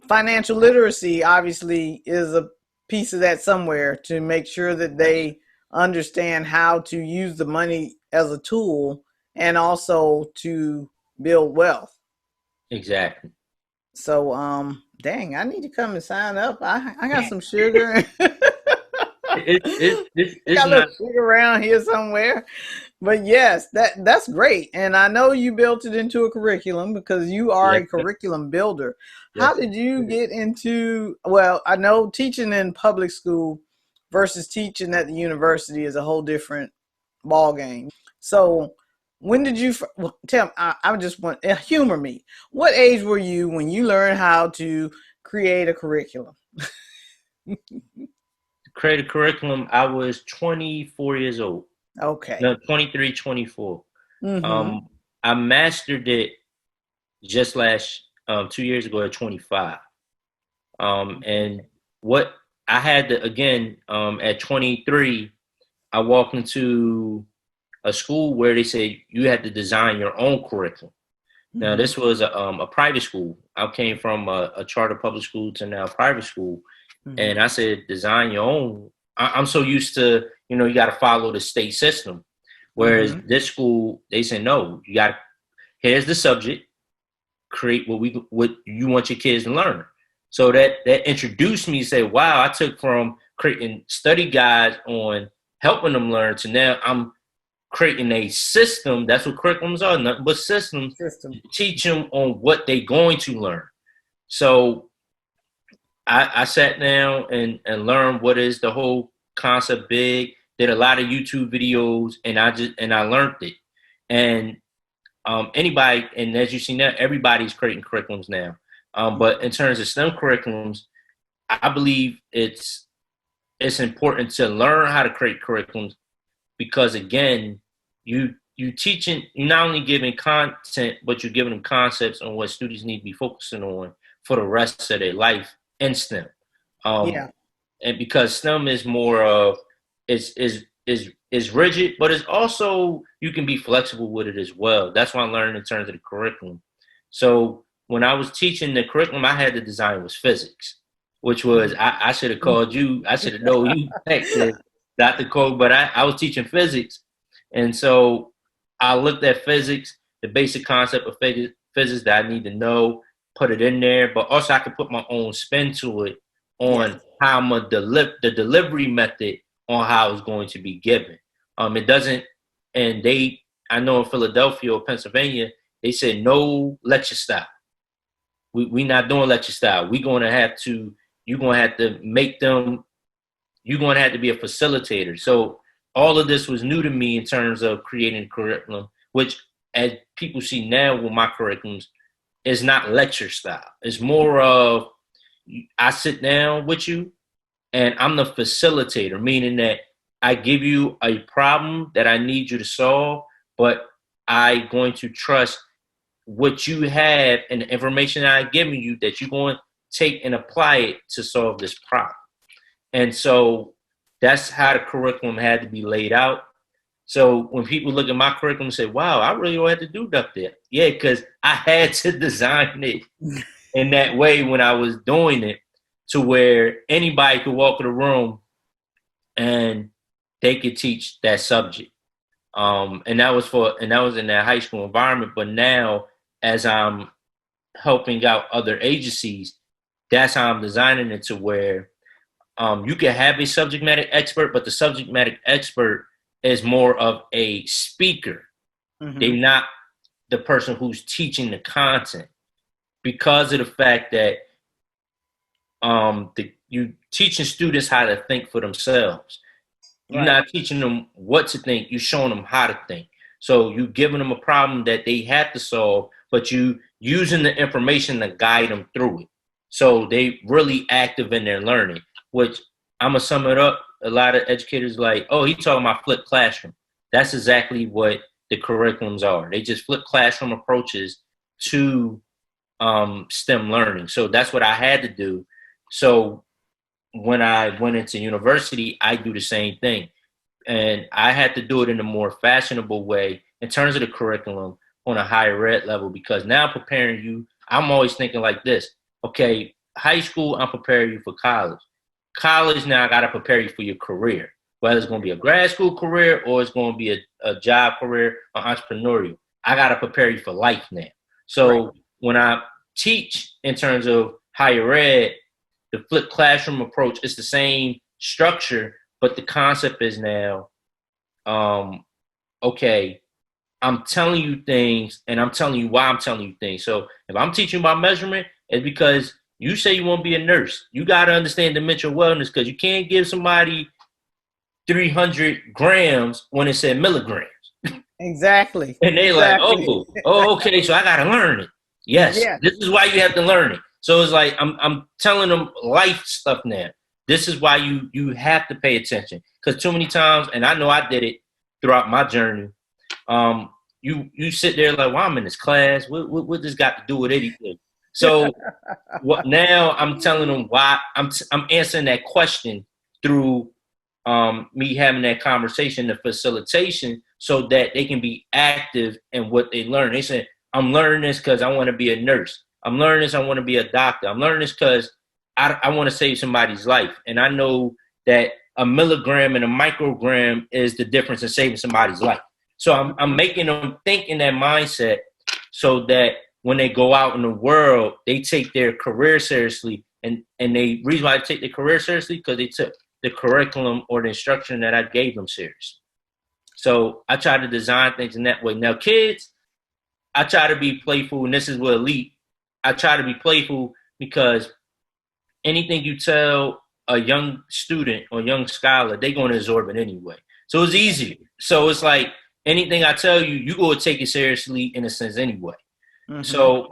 financial literacy obviously is a piece of that somewhere, to make sure that they understand how to use the money as a tool and also to build wealth. Exactly. So, dang, I need to come and sign up. I got some sugar. It's got a little sugar around here somewhere. But yes, that's great. And I know you built it into a curriculum because you are a curriculum builder. How did you get into, well, I know teaching in public school versus teaching at the university is a whole different ball game. So when did you, tell me, I just want, humor me. What age were you when you learned how to create a curriculum? Create a curriculum, I was 24 years old. Okay. No, 23, 24. I mastered it just 2 years ago at 25. And what I had to, again, at 23, I walked into a school where they said you had to design your own curriculum. Now, this was a private school. I came from a charter public school to now private school. And I said, design your own. I'm so used to, you got to follow the state system. Whereas this school, they said, no, here's the subject, create what you want your kids to learn. So that introduced me to say, wow, I took from creating study guides on helping them learn to now I'm creating a system. That's what curriculums are, nothing but systems. System. Teach them on what they're going to learn. So I sat down and learned what is the whole concept big. Did a lot of YouTube videos, and I learned it. And anybody, and as you see now, everybody's creating curriculums now. But in terms of STEM curriculums, I believe it's important to learn how to create curriculums, because again, you're not only giving content, but you're giving them concepts on what students need to be focusing on for the rest of their life in STEM. And because STEM is more of is rigid, but it's also, you can be flexible with it as well. That's what I learned in terms of the curriculum. So when I was teaching the curriculum, I had to design was physics, which was, I should have called you. I should have known you back then, Dr. Cole, but I was teaching physics. And so I looked at physics, the basic concept of physics that I need to know, put it in there, but also I could put my own spin to it on how I'm going to the delivery method on how it's going to be given. It doesn't, and I know in Philadelphia or Pennsylvania, they said no lecture style. We not doing lecture style. You're going to have to make them, you're going to have to be a facilitator. So all of this was new to me in terms of creating curriculum, which as people see now with my curriculums, is not lecture style. It's more of, I sit down with you and I'm the facilitator, meaning that I give you a problem that I need you to solve, but I'm going to trust what you have and the information that I'm giving you that you're going to take and apply it to solve this problem. And so that's how the curriculum had to be laid out. So when people look at my curriculum and say, wow, I really don't have to do that there. Yeah, because I had to design it in that way when I was doing it, to where anybody could walk in the room and they could teach that subject. And that was in that high school environment. But now, as I'm helping out other agencies, that's how I'm designing it, to where you can have a subject matter expert, but the subject matter expert is more of a speaker. Mm-hmm. They're not the person who's teaching the content, because of the fact that you teaching students how to think for themselves. You're not teaching them what to think. You're showing them how to think. So you giving them a problem that they have to solve, but you using the information to guide them through it. So they really active in their learning, which I'm going to sum it up. A lot of educators like, oh, he talking about flipped classroom. That's exactly what the curriculums are. They just flip classroom approaches to STEM learning. So that's what I had to do. So when I went into university, I do the same thing. And I had to do it in a more fashionable way in terms of the curriculum on a higher ed level, because now I'm preparing you. I'm always thinking like this. Okay, high school, I'm preparing you for college. College, now I got to prepare you for your career, whether it's going to be a grad school career or it's going to be a job career or entrepreneurial. I got to prepare you for life now. So when I teach in terms of higher ed, the flipped classroom approach is the same structure, but the concept is now, okay, I'm telling you things and I'm telling you why I'm telling you things. So if I'm teaching about measurement, it's because you say you want to be a nurse. You got to understand dimensional wellness, because you can't give somebody 300 grams when it said milligrams. Exactly. And they like, oh, okay, so I got to learn it. Yes, this is why you have to learn it. So it's like I'm telling them life stuff now. This is why you have to pay attention, because too many times, and I know I did it throughout my journey, you sit there like, well, I'm in this class. What this got to do with anything? So what now? I'm telling them why I'm answering that question through me having that conversation, the facilitation, so that they can be active in what they learn. They say, I'm learning this because I want to be a nurse. I'm learning this. I want to be a doctor. I'm learning this because I want to save somebody's life. And I know that a milligram and a microgram is the difference in saving somebody's life. So I'm making them think in that mindset, so that when they go out in the world, they take their career seriously. And the reason why they take their career seriously, because they took the curriculum or the instruction that I gave them serious. So I try to design things in that way. Now, kids, I try to be playful, and this is where ELYTE. I try to be playful because anything you tell a young student or young scholar, they're going to absorb it anyway. So it's easy. So it's like anything I tell you, you go to take it seriously in a sense anyway. Mm-hmm. So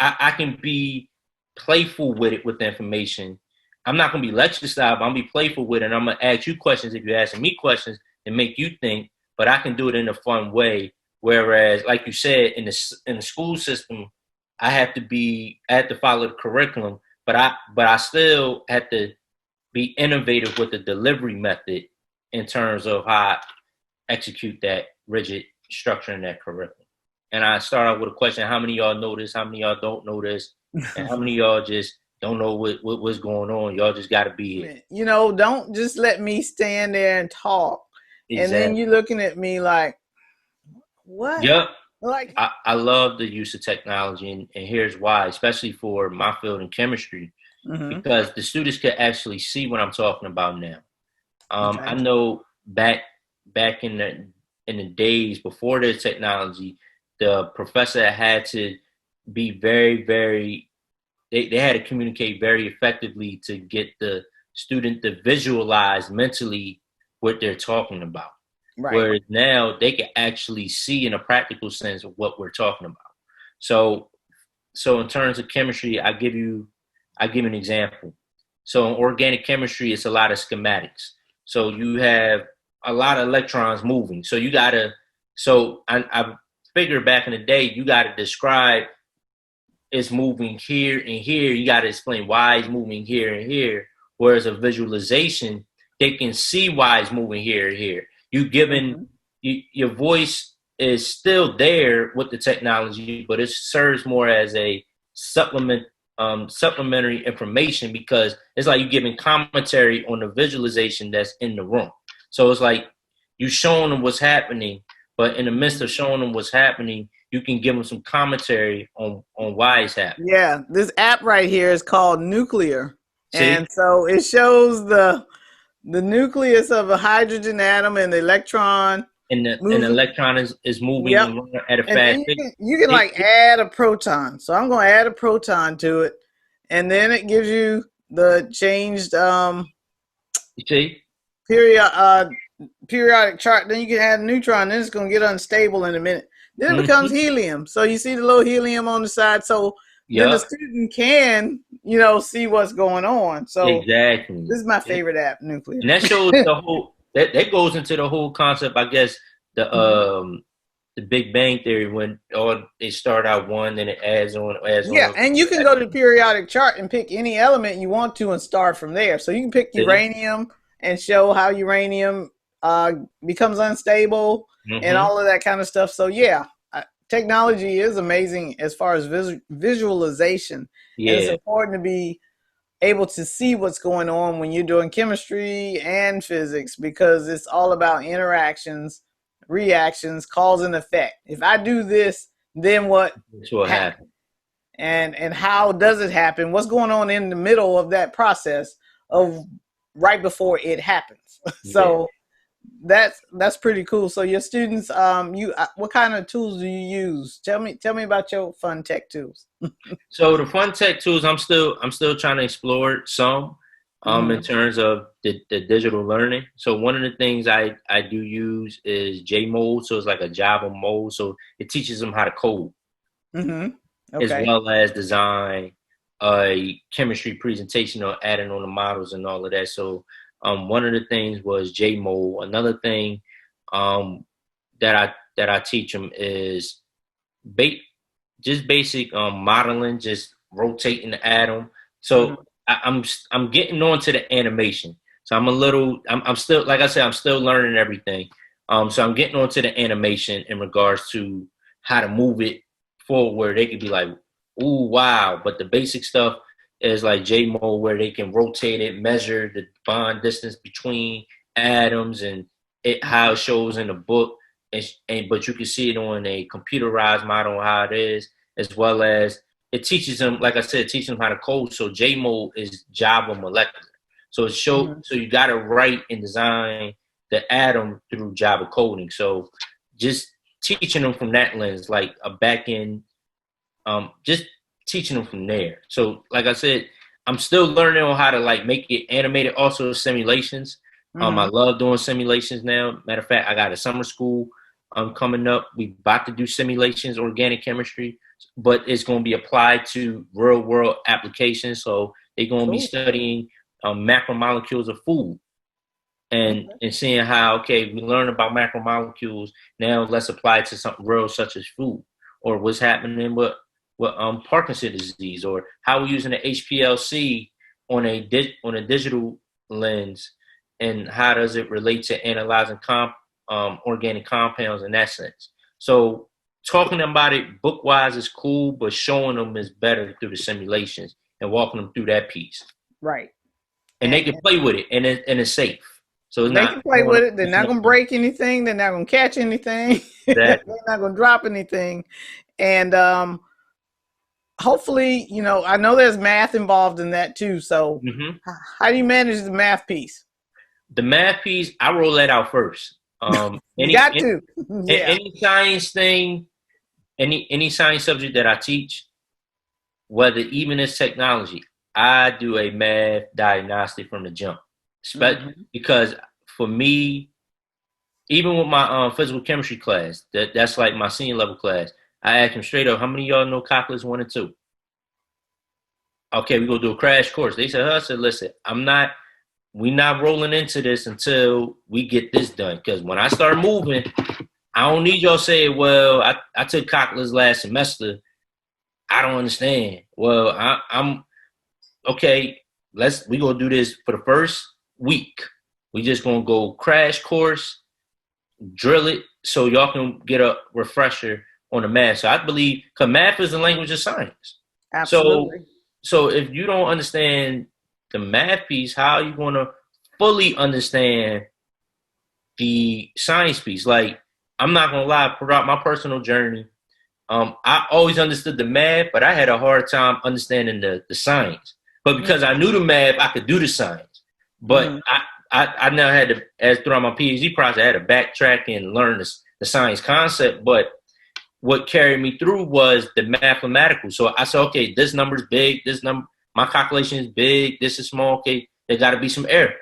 I can be playful with it with the information. I'm not going to be lecture style, but I'm going to be playful with it. And I'm going to ask you questions if you're asking me questions and make you think, but I can do it in a fun way. Whereas, like you said, in the school system, I have to follow the curriculum, but I still have to be innovative with the delivery method in terms of how I execute that rigid structure in that curriculum. And I start out with a question: how many of y'all know this? How many of y'all don't know this? And how many of y'all just don't know what's going on? Y'all just got to be here. You know, don't just let me stand there and talk, exactly. And then you're looking at me like, what? Yep. Like, I love the use of technology, and here's why, especially for my field in chemistry, because the students can actually see what I'm talking about now. Okay. I know back in the days before the technology, the professor had to be very, very, they had to communicate very effectively to get the student to visualize mentally what they're talking about. Right. Whereas now they can actually see in a practical sense of what we're talking about. So in terms of chemistry, I give you an example. So in organic chemistry, it's a lot of schematics. So you have a lot of electrons moving. So I figured back in the day, you got to describe it's moving here and here. You got to explain why it's moving here and here. Whereas a visualization, they can see why it's moving here and here. Your voice is still there with the technology, but it serves more as a supplementary information, because it's like you're giving commentary on the visualization that's in the room. So it's like you're showing them what's happening, but in the midst of showing them what's happening, you can give them some commentary on why it's happening. Yeah, this app right here is called Nuclear. See? And so it shows the nucleus of a hydrogen atom and the electron. And the electron is moving at a fast pace. You can like add a proton. So I'm going to add a proton to it. And then it gives you the changed periodic chart. Then you can add a neutron. Then it's going to get unstable in a minute. Then it becomes helium. So you see the little helium on the side. So then the student can, see what's going on. So exactly. This is my favorite app, Nuclear. And that shows the whole that goes into the whole concept, I guess, the Big Bang Theory, when they start out one, then it adds on. Yeah, and you can go to the periodic chart and pick any element you want to and start from there. So you can pick uranium and show how uranium becomes unstable and all of that kind of stuff. So yeah, technology is amazing as far as visualization. Yeah. And it's important to be able to see what's going on when you're doing chemistry and physics, because it's all about interactions, reactions, cause and effect. If I do this, then what happens? And how does it happen? What's going on in the middle of that process of right before it happens? So that's pretty cool. So your students, what kind of tools do you use? Tell me about your fun tech tools. So the fun tech tools, I'm still trying to explore some in terms of the digital learning. So one of the things I do use is JMode. So it's like a Java mode. So it teaches them how to code, as well as design a chemistry presentation or adding on the models and all of that. So one of the things was JMode. Another thing that I teach them is just basic modeling, just rotating the atom. So I'm getting on to the animation. So I'm still, like I said, I'm still learning everything. So I'm getting on to the animation in regards to how to move it forward, where they could be like, ooh, wow. But the basic stuff is like JMode, where they can rotate it, measure the bond distance between atoms, and how it shows in the book. But you can see it on a computerized model, how it is, as well as it teaches them, like I said, it teaches them how to code. So JMode is Java molecular. So it shows, so you got to write and design the atom through Java coding. So just teaching them from that lens, like a back end, just teaching them from there. So like I said, I'm still learning on how to like make it animated, also simulations. I love doing simulations now. Matter of fact, I got a summer school coming up. We about to do simulations, organic chemistry, but it's going to be applied to real world applications. So they're going to be studying macromolecules of food and seeing how, okay, we learn about macromolecules. Now let's apply it to something real such as food, or what's happening with Parkinson's disease, or how we're using the HPLC on a digital lens, and how does it relate to analyzing organic compounds in that sense. So talking about it book-wise is cool, but showing them is better through the simulations and walking them through that piece. Right. And they can play with it, and it's safe. So it's they can play with it. They're not going to break anything. They're not going to catch anything. They're not going to drop anything. And hopefully, you know, I know there's math involved in that too. So how do you manage the math piece? The math piece, I roll that out first. Any science thing, any science subject that I teach, whether even it's technology, I do a math diagnostic from the jump. Because for me, even with my physical chemistry class, that's like my senior level class, I ask them straight up, how many of y'all know calculus 1 and 2? Okay, we're going to do a crash course. They said, I said, listen, we're not rolling into this until we get this done. Because when I start moving, I don't need y'all say, well, I took calculus last semester. I don't understand. Well, I'm okay. We gonna do this for the first week. We just gonna go crash course, drill it, so y'all can get a refresher on the math. So I believe, because math is the language of science. Absolutely. So if you don't understand the math piece, how are you going to fully understand the science piece? Like, I'm not going to lie, throughout my personal journey, I always understood the math, but I had a hard time understanding the science. But because I knew the math, I could do the science. But I now had to, as throughout my Ph.D. process, I had to backtrack and learn the science concept. But what carried me through was the mathematical. So I said, okay, this number is big, my calculation is big, this is small, okay, there got to be some error.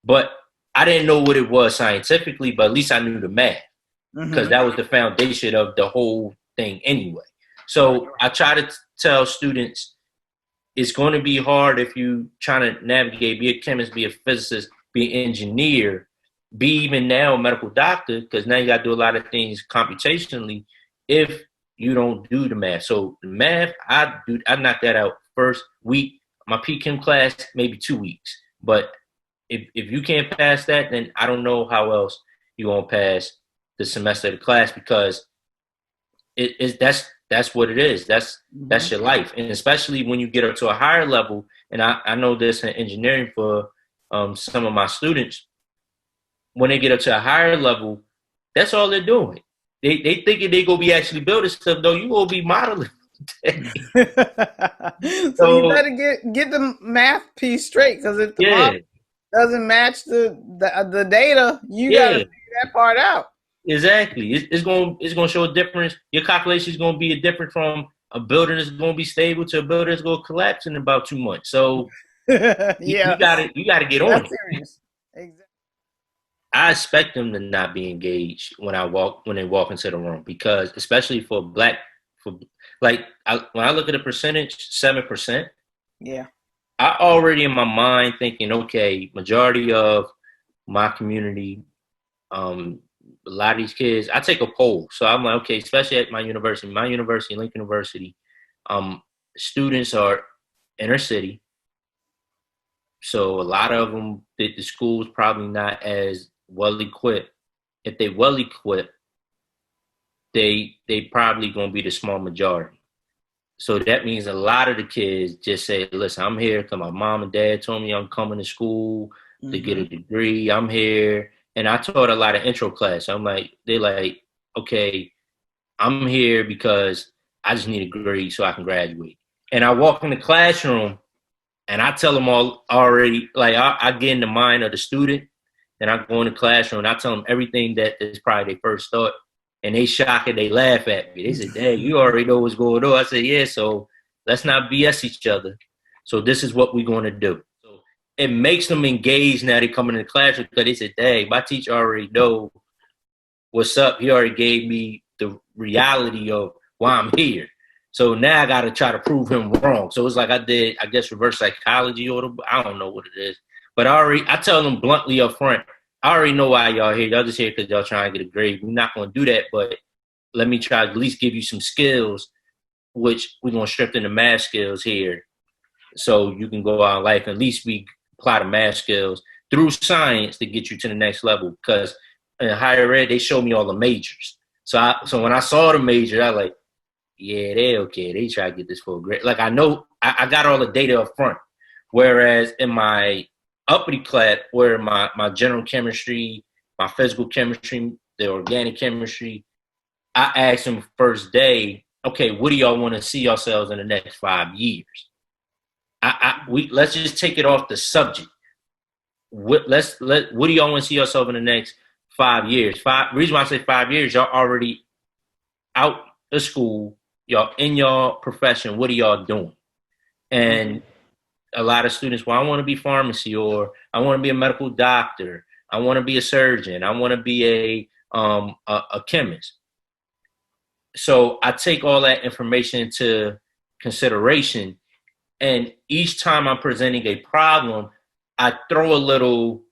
But I didn't know what it was scientifically, but at least I knew the math, because that was the foundation of the whole thing anyway. So I try to tell students, it's going to be hard if you trying to navigate, be a chemist, be a physicist, be an engineer, be even now a medical doctor, because now you got to do a lot of things computationally if you don't do the math. So the math, I knock that out first week. My P-Chem class, maybe 2 weeks. But if you can't pass that, then I don't know how else you're going to pass the semester of the class, because that's what it is. That's your life. And especially when you get up to a higher level, and I know this in engineering for some of my students, when they get up to a higher level, that's all they're doing. They thinking they gonna be actually building stuff, though. You gonna be modeling. So you better get the math piece straight, because if the model doesn't match the data, you gotta figure that part out. Exactly. It's gonna show a difference. Your calculation is gonna be different from a building that's gonna be stable to a building that's gonna collapse in about 2 months. So you gotta get on it. Exactly. I expect them to not be engaged when they walk into the room, because especially when I look at the percentage, 7%. Yeah. I already in my mind thinking, okay, majority of my community, a lot of these kids, I take a poll. So I'm like, okay, especially at my university, Link University, students are inner city. So a lot of them, the school's probably not as well equipped. If they well equipped, they probably gonna be the small majority. So that means a lot of the kids just say, listen, I'm here because my mom and dad told me I'm coming to school to get a degree. I'm here. And I taught a lot of intro class. They're like, okay, I'm here because I just need a degree so I can graduate. And I walk in the classroom and I tell them all already, like I get in the mind of the student, Then I go in the classroom and I tell them everything that is probably their first thought. And they shock and they laugh at me. They say, Dad, you already know what's going on. I said, yeah, so let's not BS each other. So this is what we're going to do. So it makes them engaged now. They come in the classroom because they said, Dad, my teacher already know what's up. He already gave me the reality of why I'm here. So now I got to try to prove him wrong. So it's like I did, I guess, reverse psychology or I don't know what it is. But I tell them bluntly up front, I already know why y'all here. Y'all just here because y'all trying to get a grade. We're not going to do that, but let me try to at least give you some skills, which we're going to strengthen the math skills here so you can go out in life. At least we apply the math skills through science to get you to the next level. Because in higher ed, they show me all the majors. So when I saw the major, I was like, yeah, they okay. They try to get this full grade. Like I know I got all the data up front. Whereas in my uppity class, where my general chemistry, my physical chemistry, the organic chemistry, I asked them first day, okay, what do y'all want to see yourselves in the next 5 years? Let's just take it off the subject. What do y'all want to see yourself in the next 5 years? Reason why I say 5 years, y'all already out of school, y'all in your profession. What are y'all doing? And a lot of students, well, I want to be pharmacy, or I want to be a medical doctor. I want to be a surgeon. I want to be a chemist. So I take all that information into consideration. And each time I'm presenting a problem, I throw a little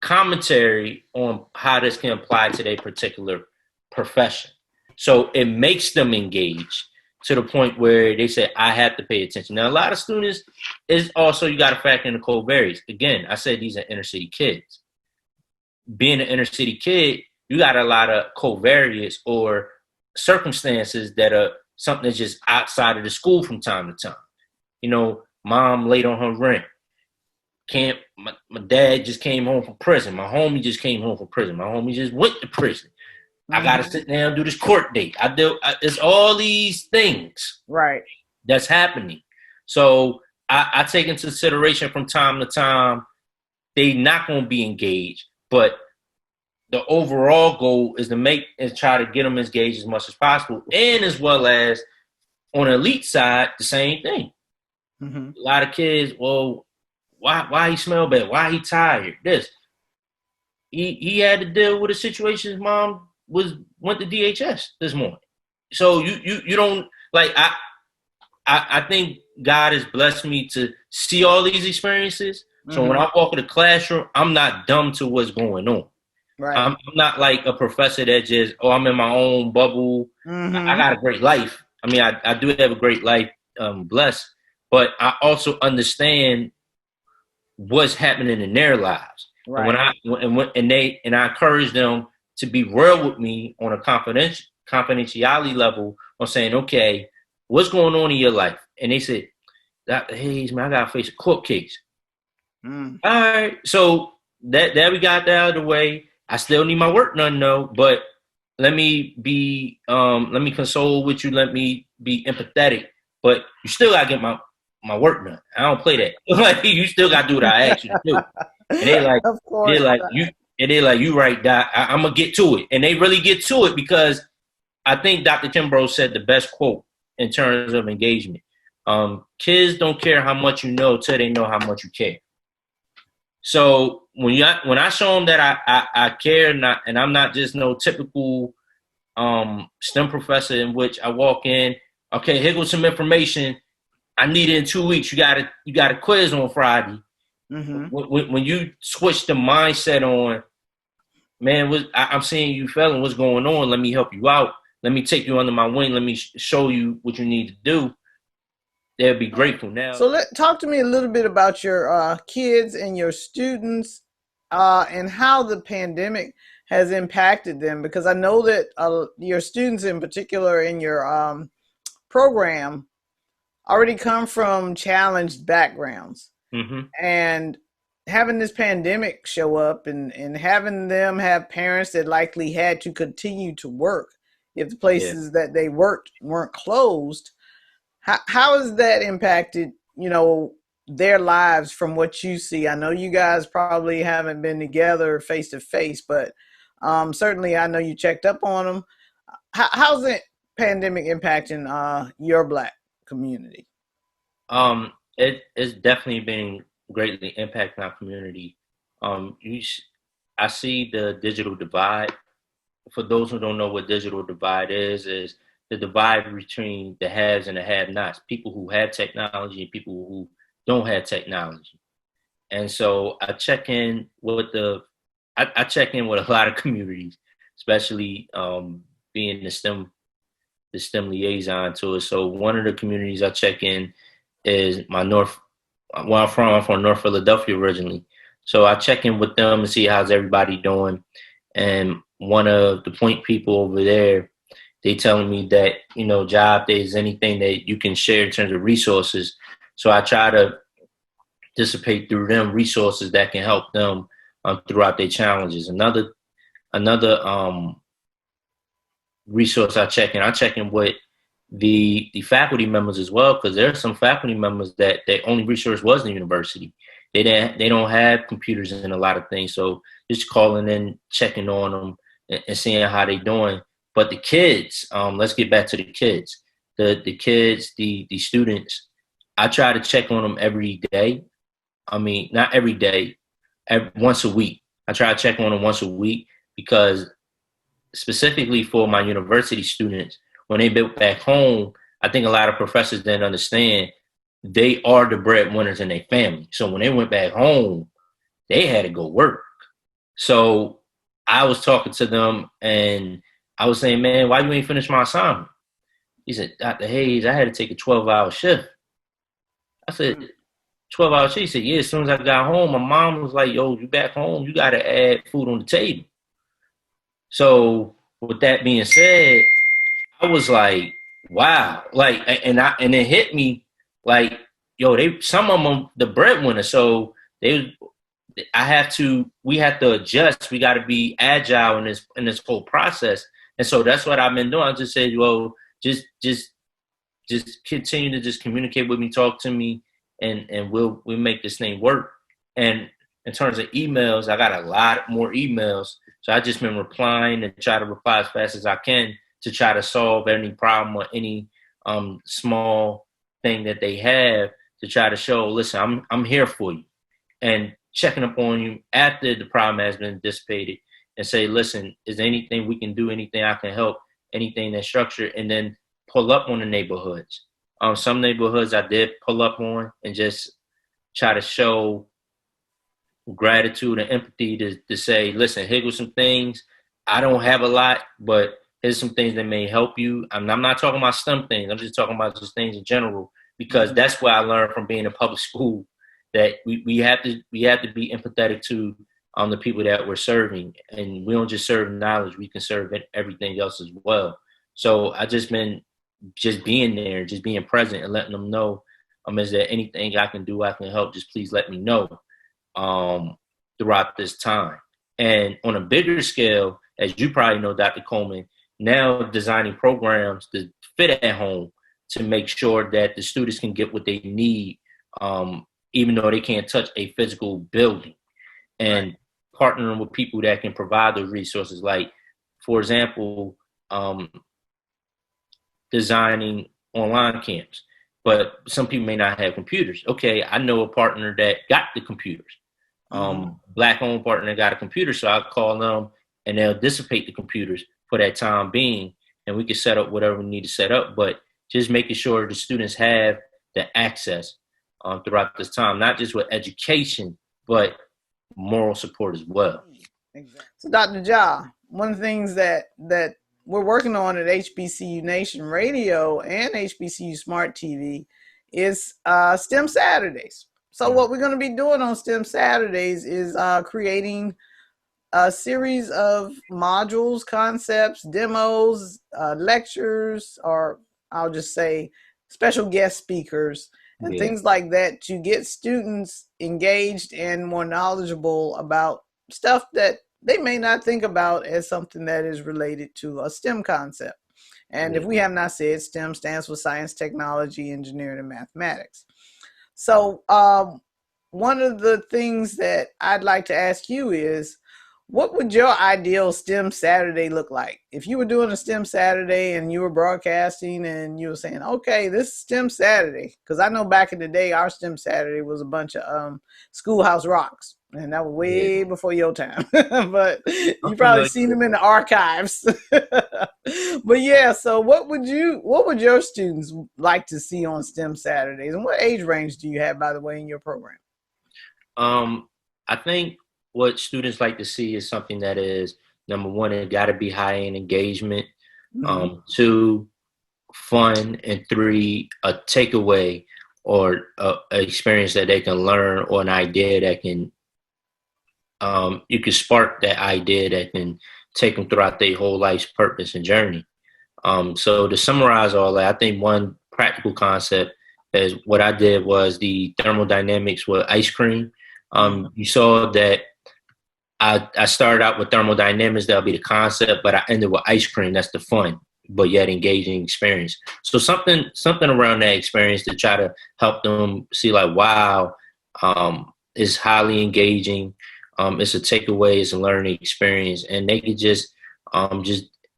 commentary on how this can apply to their particular profession. So it makes them engage to the point where they say, I have to pay attention. Now, a lot of students is also, you got to factor in the covariates. Again, I said these are inner city kids. Being an inner city kid, you got a lot of covariates or circumstances that are something that's just outside of the school from time to time. You know, mom late on her rent. My dad just came home from prison. My homie just came home from prison. My homie just went to prison. I got to sit down and do this court date. It's all these things that's happening. So I take into consideration from time to time, they not going to be engaged, but the overall goal is to try to get them engaged as much as possible. And as well as on the elite side, the same thing. Mm-hmm. A lot of kids, well, why he smell bad? Why he tired? He had to deal with a situation. His mom went to DHS this morning. So you don't like I think God has blessed me to see all these experiences. So when I walk in the classroom, I'm not dumb to what's going on. Right. I'm not like a professor that just, I'm in my own bubble. I got a great life. I mean, I do have a great life, blessed, but I also understand what's happening in their lives. Right. And I encourage them to be real with me on a confidentiality level on saying, okay, what's going on in your life? And they said, Dr. Hayes, man, I got to face a court case. All right. So that we got that out of the way. I still need my work done though, but let me console with you. Let me be empathetic, but you still got to get my work done. I don't play that. Like, you still got to do what I ask you to do. And they're like, you right, Doc. I'm going to get to it. And they really get to it because I think Dr. Kimbrough said the best quote in terms of engagement. Kids don't care how much you know till they know how much you care. So when I show them that I care and I'm not just no typical STEM professor in which I walk in, okay, here goes some information. I need it in 2 weeks. You got a quiz on Friday. When you switch the mindset on, man, I'm seeing you failing. What's going on? Let me help you out. Let me take you under my wing. Let me show you what you need to do. They'll be grateful now. So talk to me a little bit about your kids and your students and how the pandemic has impacted them, because I know that your students in particular in your program already come from challenged backgrounds. And having this pandemic show up and having them have parents that likely had to continue to work if the places that they worked weren't closed, how has that impacted, their lives from what you see? I know you guys probably haven't been together face to face, but certainly I know you checked up on them. How's the pandemic impacting your Black community? It's definitely been greatly impacting our community. I see the digital divide. For those who don't know what digital divide is the divide between the haves and the have-nots, people who have technology and people who don't have technology. And so I check in with a lot of communities, especially being the STEM liaison to it. So one of the communities I check in is my North. Where I'm from North Philadelphia originally. So I check in with them and see how's everybody doing. And one of the point people over there, they telling me that, job, there's anything that you can share in terms of resources. So I try to dissipate through them resources that can help them throughout their challenges. Another resource I check in with the faculty members as well, because there are some faculty members that their only resource was the university. They don't have computers and a lot of things. So just calling in, checking on them, and seeing how they doing. But the kids, let's get back to the kids. The kids, the students, I try to check on them every day. I mean, not every day, once a week. I try to check on them once a week because specifically for my university students, when they built back home, I think a lot of professors didn't understand they are the breadwinners in their family. So when they went back home, they had to go work. So I was talking to them and I was saying, man, why you ain't finish my assignment? He said, Dr. Hayes, I had to take a 12-hour shift. I said, 12-hour shift? He said, yeah, as soon as I got home, my mom was like, yo, you back home, you got to add food on the table. So with that being said, I was like, wow, like, and it hit me like, yo, some of them the breadwinner, so we have to adjust. We got to be agile in this whole process, and so that's what I've been doing. I just said, well, just continue to just communicate with me, talk to me, and we'll make this thing work. And in terms of emails, I got a lot more emails, so I just been replying and try to reply as fast as I can to try to solve any problem or any small thing that they have to try to show, listen, I'm here for you, and checking up on you after the problem has been dissipated and say, listen, is there anything we can do, anything I can help, anything that's structured, and then pull up on the neighborhoods. Some neighborhoods I did pull up on and just try to show gratitude and empathy to say, listen, here go some things. I don't have a lot, but here's some things that may help you. I'm not talking about STEM things. I'm just talking about just things in general, because that's what I learned from being in public school, that we have to be empathetic to the people that we're serving. And we don't just serve knowledge, we can serve everything else as well. So I just been being there, just being present and letting them know, is there anything I can do, I can help, just please let me know throughout this time. And on a bigger scale, as you probably know, Dr. Coleman, now designing programs to fit at home to make sure that the students can get what they need, even though they can't touch a physical building, and partnering with people that can provide those resources. Like, for example, designing online camps, but some people may not have computers. Okay, I know a partner that got the computers, Black-owned partner that got a computer, so I'll call them and they'll dissipate the computers for that time being, and we can set up whatever we need to set up, but just making sure the students have the access throughout this time, not just with education, but moral support as well. Exactly. So Dr. Ja, one of the things that we're working on at HBCU Nation Radio and HBCU Smart TV is STEM Saturdays. So what we're going to be doing on STEM Saturdays is creating a series of modules, concepts, demos, lectures, or I'll just say special guest speakers and things like that to get students engaged and more knowledgeable about stuff that they may not think about as something that is related to a STEM concept. And if we have not said, STEM stands for science, technology, engineering, and mathematics. So one of the things that I'd like to ask you is, what would your ideal STEM Saturday look like? If you were doing a STEM Saturday and you were broadcasting and you were saying, okay, this is STEM Saturday. Because I know back in the day, our STEM Saturday was a bunch of Schoolhouse Rocks. And that was Yeah, way before your time. But I'm you probably familiar seen with them in it. the archives. But yeah, so what would your students like to see on STEM Saturdays? And what age range do you have, by the way, in your program? Um, I think what students like to see is something that is number one, it got to be high in engagement. Mm-hmm. Two, fun, and three, a takeaway or a experience that they can learn or an idea that can you can spark that idea that can take them throughout their whole life's purpose and journey. So to summarize all that, I think one practical concept is what I did was the thermodynamics with ice cream. Mm-hmm. You saw that I started out with thermodynamics, that'll be the concept, but I ended with ice cream, that's the fun, but yet engaging experience. So something around that experience to try to help them see like, wow, it's highly engaging. It's a takeaway, it's a learning experience, and they could just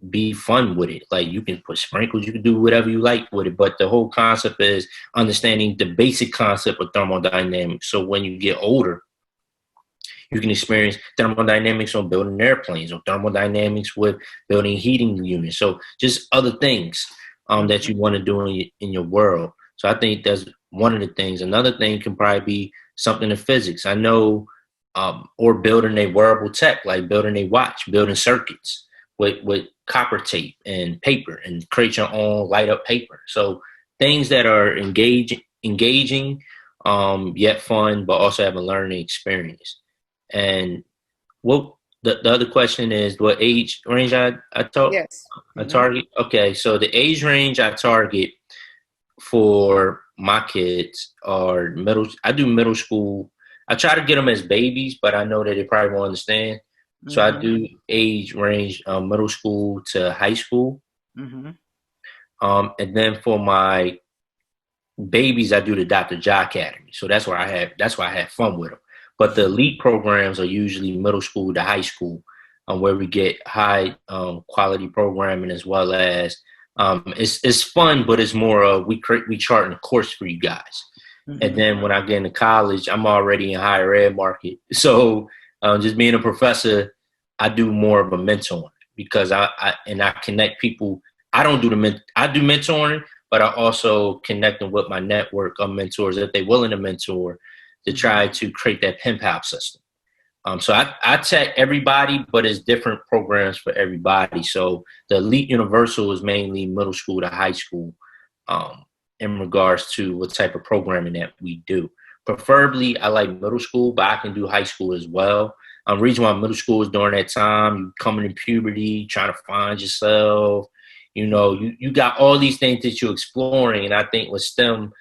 be fun with it. Like you can put sprinkles, you can do whatever you like with it. But the whole concept is understanding the basic concept of thermodynamics. So when you get older, you can experience thermodynamics on building airplanes, or thermodynamics with building heating units. So just other things that you want to do in your world. So I think that's one of the things. Another thing can probably be something in physics. I know, or building a wearable tech, like building a watch, building circuits with copper tape and paper, and create your own light up paper. So things that are engaging, yet fun, but also have a learning experience. And what the other question is, what age range Yes. I Mm-hmm. target? Okay, so the age range I target for my kids are middle. I do middle school. I try to get them as babies, but I know that they probably won't understand. So I Mm-hmm. do age range middle school to high school. Mm-hmm. And then for my babies, I do the Dr. Ja Academy. So that's why I have fun with them. But the elite programs are usually middle school to high school, where we get high quality programming, as well as it's fun, but it's more of we chart a course for you guys. And Mm-hmm. then when I get into college, I'm already in higher ed market. So just being a professor, I do more of a mentoring, because I connect people. I do mentoring, but I also connect them with my network of mentors if they're willing to mentor, to Mm-hmm. try to create that pen pal system. So I tech everybody, but it's different programs for everybody. So the Elite Universal is mainly middle school to high school, in regards to what type of programming that we do. Preferably, I like middle school, but I can do high school as well. Reason why middle school is during that time, you coming in puberty, trying to find yourself. You got all these things that you're exploring, and I think with STEM,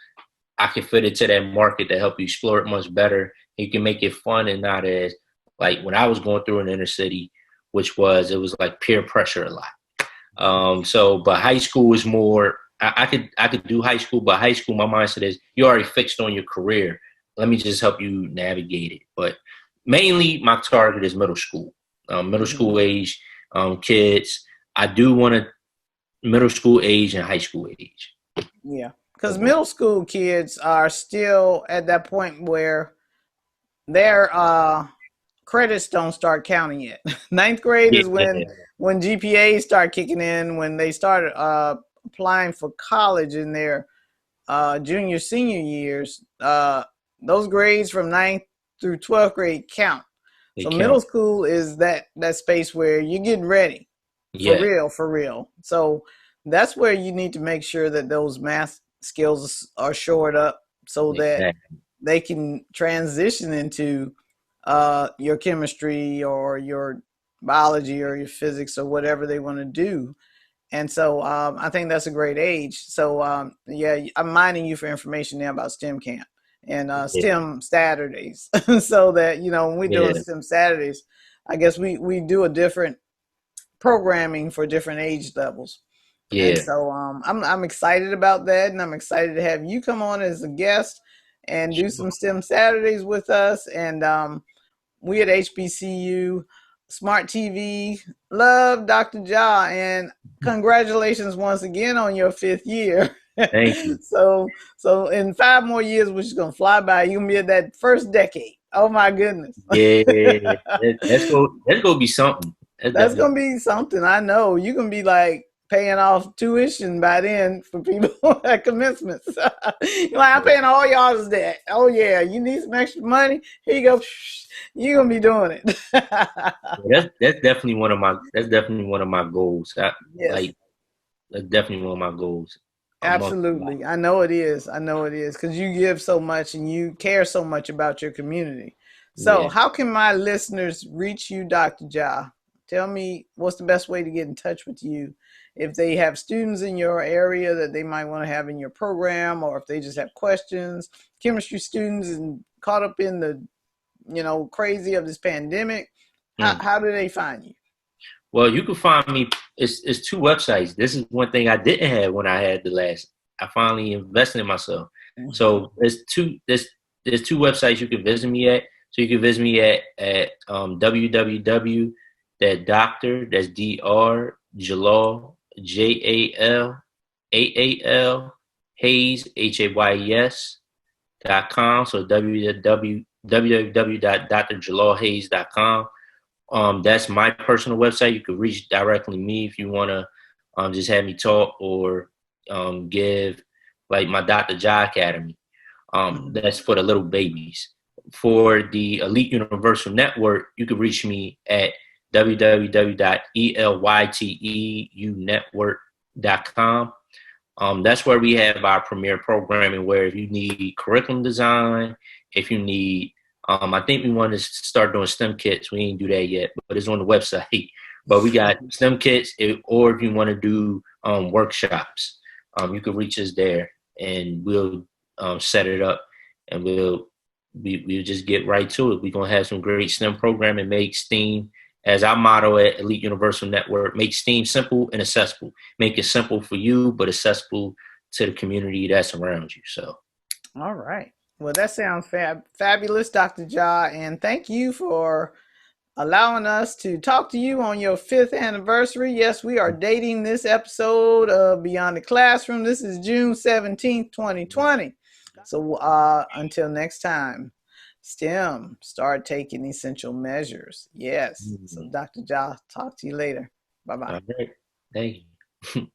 I can fit it to that market to help you explore it much better. You can make it fun and not as like when I was going through an inner city, it was like peer pressure a lot. But high school is more. I could do high school, but high school, my mindset is you already fixed on your career. Let me just help you navigate it. But mainly, my target is middle school, middle Mm-hmm. school age kids. I do want to middle school age and high school age. Yeah, because middle school kids are still at that point where their credits don't start counting yet. Ninth grade Yeah, is when GPAs start kicking in, when they start applying for college in their junior senior years. Those grades from ninth through 12th grade count. they So middle count. school is that space where you're getting ready for Yeah, real, for real. So that's where you need to make sure that those math skills are shored up so that exactly. they can transition into your chemistry or your biology or your physics or whatever they want to do. And so I think that's a great age. So yeah, I'm mining you for information now about STEM camp and Yeah, STEM Saturdays, so that when we're doing yeah, STEM Saturdays, I guess we do a different programming for different age levels. And yeah. so I'm excited about that, and I'm excited to have you come on as a guest. and do some STEM Saturdays with us. And we at HBCU Smart TV love Dr. Ja, and congratulations once again on your 5th year. Thank you. So in 5 more years, which is gonna fly by, you're gonna be at that first decade. Oh my goodness. Yeah, that's gonna be something. That's gonna be something. I know you're gonna be like paying off tuition by then for people at commencements. You're like, I'm paying all y'all's debt. Oh yeah, you need some extra money? Here you go. You're gonna be doing it. That's definitely one of my goals. Yes. That's definitely one of my goals. Absolutely. I know it is. I know it is, because you give so much and you care so much about your community. So how can my listeners reach you, Dr. Ja? Tell me, what's the best way to get in touch with you if they have students in your area that they might want to have in your program, or if they just have questions, chemistry students and caught up in the crazy of this pandemic. How do they find you? Well, you can find me. It's 2 websites. This is one thing I didn't have when I had the last. I finally invested in myself. So there's 2 websites you can visit me at. So you can visit me at www. That doctor, that's Dr. Jalaal, Jalaal, Hayes, HAYES.com. So www.drjalaalhayes.com. That's my personal website. You can reach directly me if you want to just have me talk, or give like my Dr. Ja Academy. That's for the little babies. For the Elite Universal Network, you can reach me at www.ELYTEUnetwork.com. That's where we have our premier programming, where if you need curriculum design, if you need, I think we want to start doing STEM kits. We ain't do that yet, but it's on the website. But we got STEM kits, or if you want to do workshops, you can reach us there, and we'll set it up, and we'll just get right to it. We're going to have some great STEM programming, make STEAM, as our motto at Elite Universal Network, make STEAM simple and accessible. Make it simple for you, but accessible to the community that's around you. So, all right. Well, that sounds fabulous, Dr. Ja, and thank you for allowing us to talk to you on your 5th anniversary. Yes, we are dating this episode of Beyond the Classroom. This is June 17th, 2020. So until next time, STEM, start taking essential measures. Yes. So Dr. Ja, talk to you later. Bye-bye. All right. Thank you.